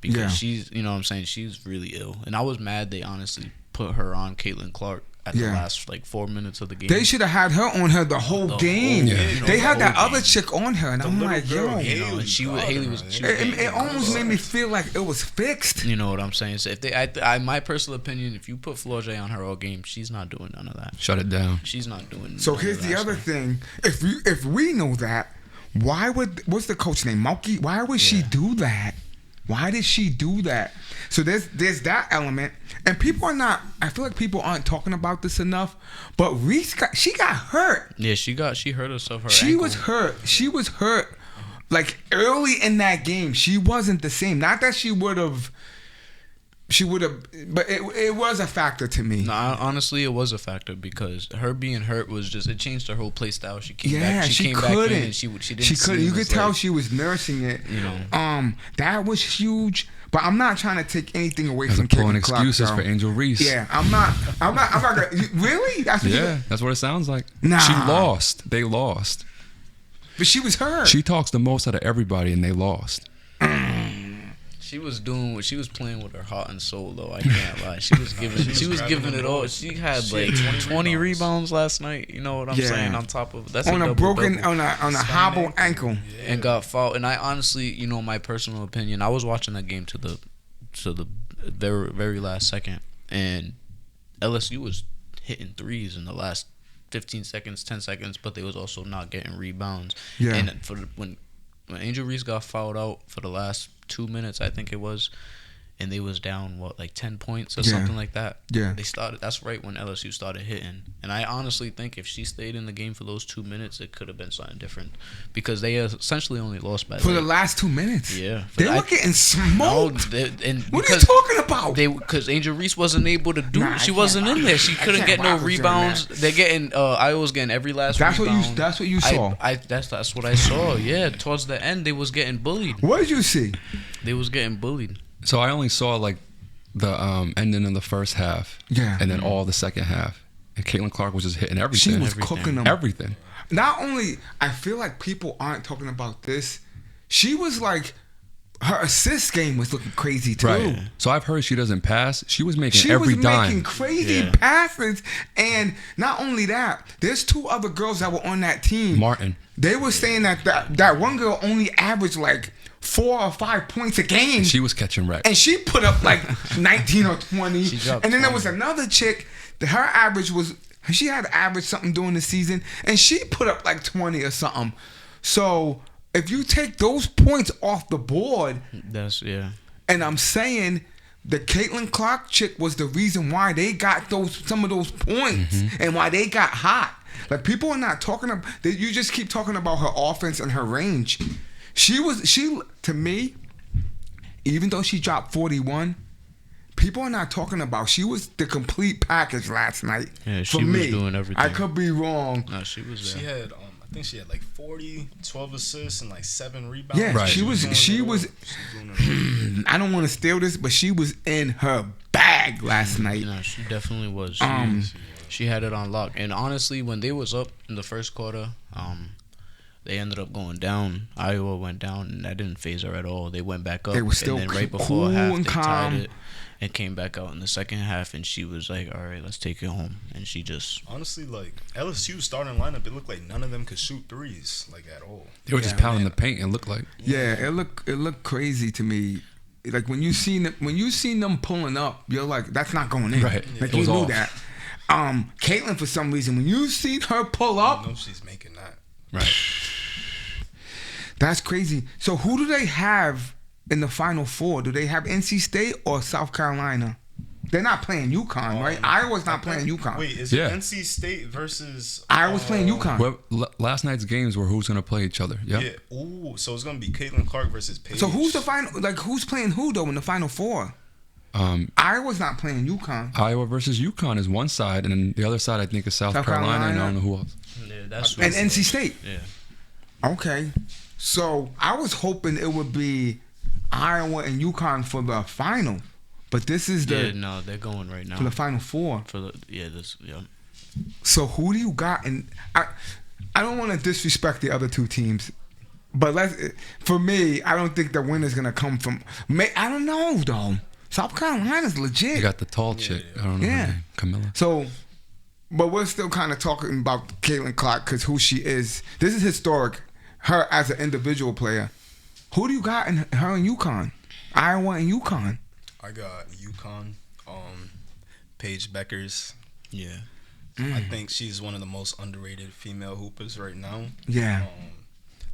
because Yeah. she's, you know what I'm saying, she's really ill. And I was mad they honestly put her on Caitlin Clark at the Yeah. last like 4 minutes of the game. They should have had her on her the whole The game. whole game. They had The that whole other game. chick on her, and I'm little like, girl, yo. You know, and Haley was. It almost made me feel like it was fixed. You know what I'm saying? So if they, my personal opinion, if you put Flau'jae on her all game, she's not doing none of that. Shut it down. She's not doing. So none here's of the that other stuff. thing. If we know that, what's the coach name? Malky? Why would she Yeah. do that? Why did she do that? So there's that element, and people are not. I feel like people aren't talking about this enough. But Reese got hurt. Yeah, she hurt herself. She was hurt. She was hurt. Like early in that game, she wasn't the same. Not that she would have. But it was a factor to me. No, honestly, it was a factor because her being hurt was just it changed her whole play style. She came Yeah, back. She came couldn't. back in and she didn't. She couldn't. You seem could as tell like- she was nursing it. You know. That was huge. But I'm not trying to take anything away As from a pulling Caitlin Clark, excuses though. for Angel Reese. Yeah, I'm not gonna. Really? That's what Yeah, that's what it sounds like. Nah. She lost. They lost. But she was hurt. She talks the most out of everybody, and they lost. She was playing with her heart and soul though. I can't lie. She was giving it all. She had She like had 20 rebounds last night. You know what I'm Yeah. saying? On top of that's on a broken, double-double. on a hobble ankle. And got fouled. And I honestly, you know, my personal opinion, I was watching that game to the very, very last second, and LSU was hitting threes in the last 15 seconds, 10 seconds, but they was also not getting rebounds. Yeah. And when Angel Reese got fouled out for the last 2 minutes, I think it was, and they was down like 10 points or Yeah. something like that. Yeah. They started. That's right when LSU started hitting. And I honestly think if she stayed in the game for those 2 minutes, it could have been something different because they essentially only lost by For the like, last 2 minutes. yeah. They were getting smoked. What are you talking about? Because Angel Reese wasn't able to do. Nah, I she can't wasn't in there. She I couldn't can't get no rock with you on rebounds. that. They're getting. Iowa's getting every last That's rebound. that's what you saw. That's what I saw. Yeah, towards the end, they was getting bullied. What did you see? They was getting bullied. So I only saw like the ending of the first half. Yeah. And then all the second half. And Caitlin Clark was just hitting everything. She was Everything. cooking them. Everything. Not only, I feel like people aren't talking about this. She was like, her assist game was looking crazy too. Right. So I've heard she doesn't pass. She was making She every was dime. making crazy Yeah. passes, and not only that, there's 2 other girls that were on that team. Martin. They were saying that one girl only averaged like 4 or 5 points a game, She was catching wreck. and she put up like 19 or 20. She dropped And then there 20. was another chick that her average was, she had averaged something during the season, and she put up like 20 or something. So if you take those points off the board, That's yeah. and I'm saying the Caitlin Clark chick was the reason why they got some of those points and why they got hot. Like people are not talking about. You just keep talking about her offense and her range. She to me, even though she dropped 41, people are not talking about. She was the complete package last night. Yeah, she for was me. doing everything. I could be wrong. No, she was She there. had, I think she had like 40, 12 assists and like 7 rebounds. Yeah, Right. she was. doing She it all. was. doing it all. I don't want to steal this, but she was in her bag last night. No, she definitely was. She had it on lock. And honestly, when they was up in the first quarter, they ended up going down. Iowa went down, and that didn't phase her at all. They went back up. They were still and then right cool before half, and they calm. tied it and came back out in the second half. And she was like, "All right, let's take it home." And she just Honestly, like LSU's starting lineup, it looked like none of them could shoot threes like at all. They were just Yeah, pounding the paint. It looked like. Yeah, it looked crazy to me. Like when you seen them pulling up, you're like, that's not going in. Right. Like It you was knew off. that. Caitlin, for some reason, when you see her pull I up, know she's making that. Right. that's crazy. So who do they have in the Final Four? Do they have NC State or South Carolina? They're not playing UConn, right? Iowa's not playing UConn. Wait, is Yeah. it NC State versus Iowa's playing UConn. Well, last night's games were who's going to play each other. Yep. Yeah. Ooh, so it's gonna be Caitlin Clark versus Paige. So who's the final? Like who's playing who though in the Final Four? Iowa's not playing UConn. Iowa versus UConn is one side, and then the other side I think is South Carolina, and I don't know who else. yeah, that's And NC State. yeah. Okay. So I was hoping it would be Iowa and UConn for the final, but this is Yeah, no, they're going right now for the Final Four. for the this. Yeah, So who do you got? And I don't want to disrespect the other two teams, but for me, I don't think the winner's gonna come from. I don't know though. South Carolina's legit. You got the tall chick. I don't know Yeah. her name. Camilla. So, but we're still kind of talking about Caitlin Clark because who she is. This is historic. Her as an individual player. Who do you got in her and UConn? Iowa and UConn. I got UConn. Paige Beckers. yeah. I think she's one of the most underrated female hoopers right now. Yeah.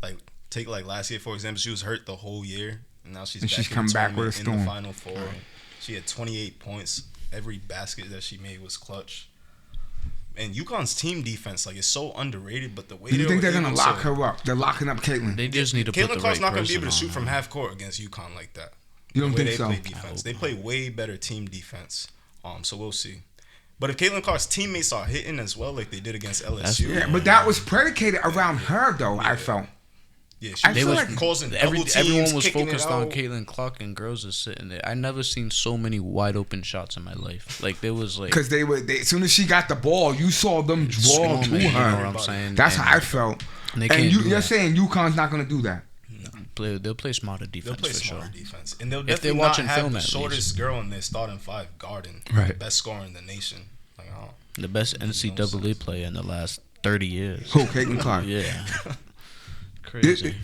Like take like last year for example, she was hurt the whole year, and now she's And back she's in the come back with a tournament in storm. the Final Four. She had 28 points. Every basket that she made was clutch. And UConn's team defense, like, is so underrated. But the way Do you think they're able gonna lock to- her up? They're locking up Caitlin. They just need to put Caitlin the Clark's right not gonna be able to person shoot on from her. half court against UConn like that. You don't the way think they so? play defense. They play way better team defense. So we'll see. But if Caitlin Clark's teammates are hitting as well, like they did against LSU, Yeah, but that was predicated around her, though. I felt. yeah, she I was feel was like causing Everyone double teams, was kicking it focused on out. Caitlin Clark, and girls are sitting there. I never seen so many wide open shots in my life. Like there was like Because as soon as she got the ball, you saw them draw swarming, to you know her. what I'm saying? That's And how I felt. they And can't do you're that. saying UConn's not gonna do that. they'll play smarter They'll defense play for smarter sure. defense, and they'll If they're definitely watching not have film the at shortest girl in their starting five guarding, Right. the best scorer in the nation. Like, oh, The best NCAA player in the last 30 years. Who, Caitlin Clark? Yeah. Crazy.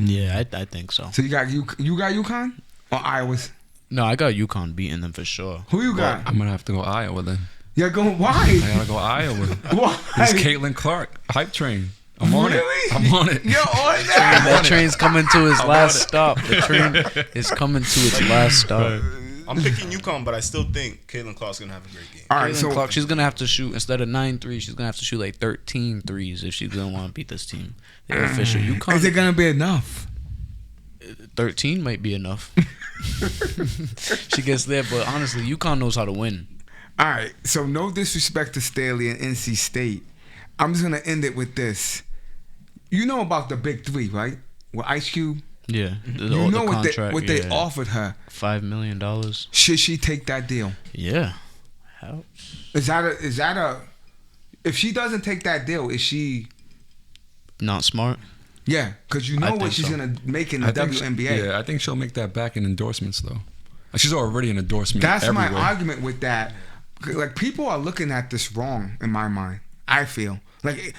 Yeah, I think so. So you got UConn or Iowa's? No, I got UConn beating them for sure. Who you got? I'm gonna have to go Iowa then. You're going I why? gotta go Iowa. Why? It's Caitlin Clark hype train. I'm on it. Really? I'm on it. You're on that. That train's coming to its last stop. The train is coming to its last stop. I'm picking UConn, but I still think Caitlin Clark's gonna have a great game. All right, Caitlin so Clark, she's gonna have to shoot instead of 9 threes. She's gonna have to shoot like 13 threes if she's gonna want to beat this team. They're official. UConn, is it gonna be enough? 13 might be enough. She gets there, but honestly, UConn knows how to win. All right, so no disrespect to Staley and NC State. I'm just gonna end it with this. You know about the Big Three, right? With Ice Cube. Yeah, You know what contract, they yeah. offered her. $5 million. Should she take that deal? Yeah. How? Is that a? If she doesn't take that deal, is she? Not smart. Yeah, because you I know what think she's so. gonna make in the I think WNBA. yeah, I think she'll make that back in endorsements though. She's already an endorsement. That's everywhere. my argument with that. Like people are looking at this wrong in my mind. I feel like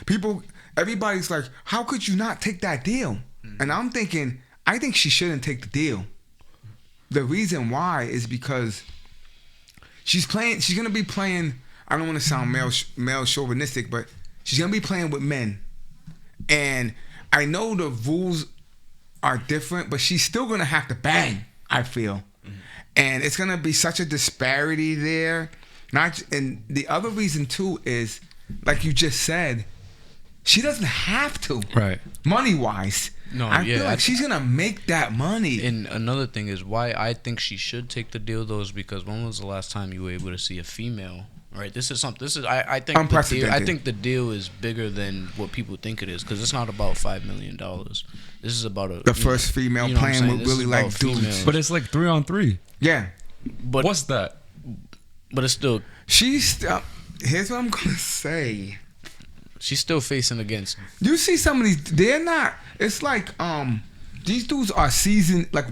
everybody's like, how could you not take that deal? And I'm thinking, I think she shouldn't take the deal. The reason why is because she's gonna be playing. I don't want to sound male chauvinistic, but she's gonna be playing with men, and I know the rules are different, but she's still gonna have to bang. I feel, and it's gonna be such a disparity there. And the other reason too is, like you just said, she doesn't have to. Right. Money wise, No, I yeah, feel like she's gonna make that money. And another thing is why I think she should take the deal though is because when was the last time you were able to see a female? Right, this is something. This is I think Unprecedented. I think the deal is bigger than what people think it is because it's not about $5 million. This is about The first female what I'm playing saying? with This really is like about dudes. females. But it's like 3-on-3. Yeah, But What's that? but it's still she's. Here's what I'm gonna say. she's still facing against. You see some of these, they're not. It's like these dudes are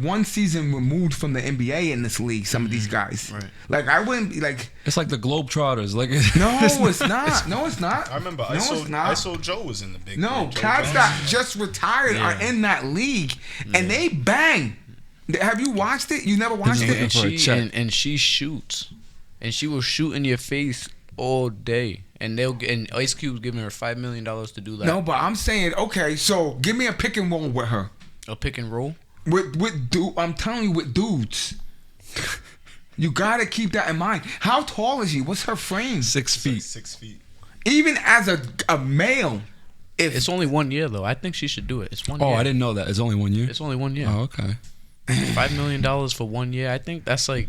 one season removed from the NBA in this league. Some of these guys, Right. like I wouldn't be like. It's like the Globetrotters. Like No, it's not. No, it's not. I remember No, it's not. I saw Joe was in the big. No, Joe cats Jones. that just retired are Yeah. in that league, and they bang. Have you watched it? You never watched just it? looking for a check. And she shoots, and she will shoot in your face all day, and and Ice Cube's giving her $5 million to do that. No, but I'm saying, okay, so give me a pick and roll with her. A pick and roll. I'm telling you, with dudes. You gotta keep that in mind. How tall is she? What's her frame? 6 It's like feet. 6 feet. Even as a male, if It's only 1 year though. I think she should do it. It's 1 Oh, year. I didn't know that. It's only 1 year. It's only 1 year. Oh, okay. $5 million for 1 year. I think that's like,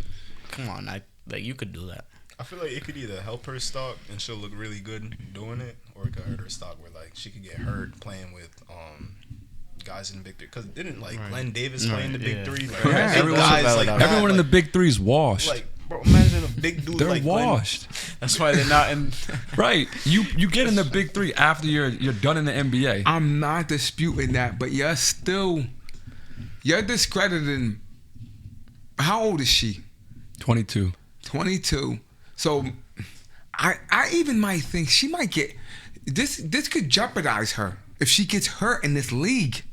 come on, like you could do that. I feel like it could either help her stock and she'll look really good doing it, or it could hurt her stock where like she could get hurt playing with guys in the big three. Because didn't like Glenn Davis play in the big yeah. three? Like, Yeah. every guys like that, Everyone in the like- big three's washed. Like, bro, imagine a big dude They're like Glenn. washed. That's why they're not in. Right. You get in the big three after you're done in the NBA. I'm not disputing that, but you're discrediting. How old is she? 22. 22. So I even might think she might get this could jeopardize her if she gets hurt in this league.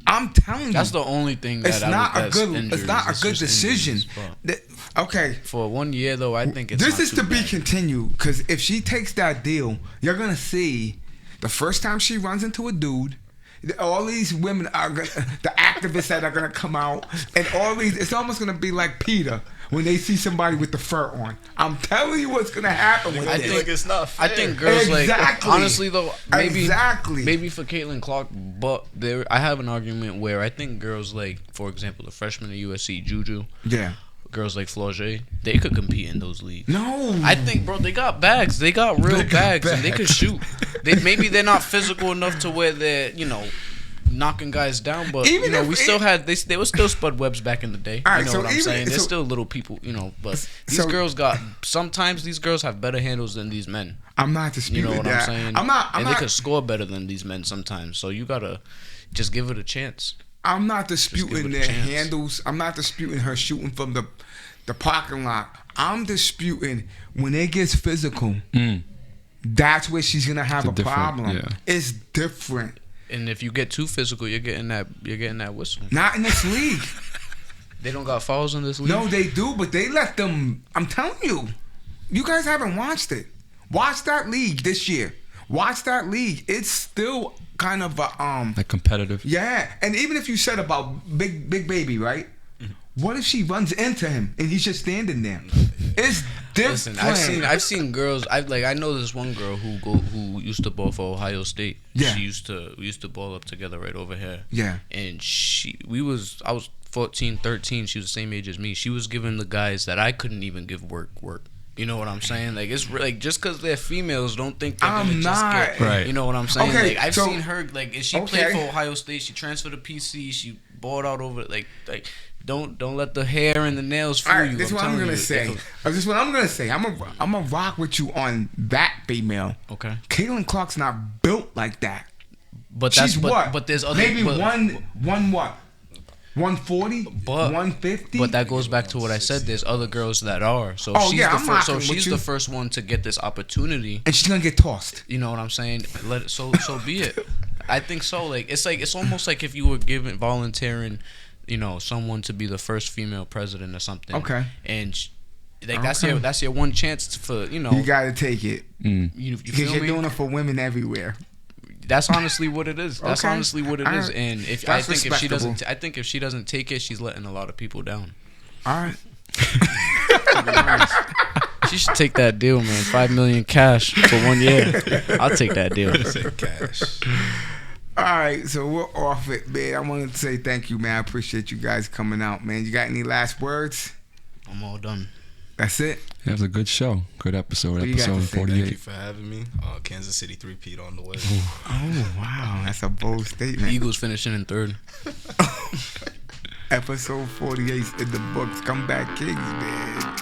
I'm telling you. That's the only thing that it's not a good injuries. it's not a It's good just decision. injuries, but Okay. for 1 year though, I think it's This not is too to be bad. continued because if she takes that deal, you're gonna see the first time she runs into a dude, all these women are gonna, the activists that are gonna come out, and all these. It's almost gonna be like Peter when they see somebody with the fur on. I'm telling you what's gonna happen with I this. think it's not fair. I think girls Exactly. like honestly though maybe Exactly. maybe for Caitlin Clark, but there I have an argument where I think girls like, for example, the freshman at USC Juju, Yeah. girls like Flau'jae, they could compete in those leagues. No. I think, bro, they got bags. They got real They got bags, and they bags. could shoot. Maybe they're not physical enough to where they're knocking guys down, but Even if we still had they were still Spud Webbs back in the day. All right, you know so what I'm even- saying? They're so- still little people, but these So- girls sometimes these girls have better handles than these men. I'm not You disputing know what that. I'm saying? I'm not. and they could score better than these men sometimes. So you gotta just give it a chance. I'm not give disputing it a their chance. handles. I'm not disputing her shooting from the parking lot. I'm disputing when it gets physical. That's where she's gonna have It's a different, problem. yeah. It's different. And if you get too physical, you're getting that whistle. Not in this league. They don't got fouls in this league. No, they do, but they let them. I'm telling you, you guys haven't watched it. Watch that league this year. Watch that league. It's still kind of a Like competitive. Yeah, and even if you said about Big Baby, right? What if she runs into him and he's just standing there? It's different. Listen, I've seen girls. I know this one girl who used to ball for Ohio State. Yeah. we used to ball up together right over here. Yeah. And I was 14, 13. She was the same age as me. She was giving the guys that I couldn't even give work. You know what I'm saying? Like it's like just because they're females, don't think they're I'm gonna just not. get. Right. You know what I'm saying? Okay, like I've so- seen her. Like if she Okay. played for Ohio State, she transferred to PC. She balled out over like. Don't let the hair and the nails fool All right, you. this is what I'm telling gonna you. say. This is what I'm gonna say. I'm gonna rock with you on that female. Okay. Caitlin Clark's not built like that. But She's that's what? But there's other maybe but, one what? 140? But 150? But that goes back to what I said. There's other girls that are. So Oh, she's yeah, the I'm first. So rocking with she's you. the first one to get this opportunity. And she's gonna get tossed. You know what I'm saying? Let it, so be it. I think so. Like it's almost like if you were volunteering, someone to be the first female president or something. Okay. And like Okay. that's your one chance for You gotta take it. you Because feel you're me? doing it for women everywhere. That's honestly what it is. That's Okay. honestly what it is. And if That's I think respectable. if she doesn't take it, she's letting a lot of people down. All right. She should take that deal, man. $5 million cash for 1 year. I'll take that deal. Cash. All right, so we're off it, man. I wanted to say thank you, man. I appreciate you guys coming out, man. You got any last words? I'm all done. That's it? It was a good show. Good episode. What you got to Episode say? 48. Thank you for having me. Kansas City 3-peat on the way. Oh, wow. That's a bold statement. Eagles finishing in third. Episode 48 in the books. Come back, Kings, man.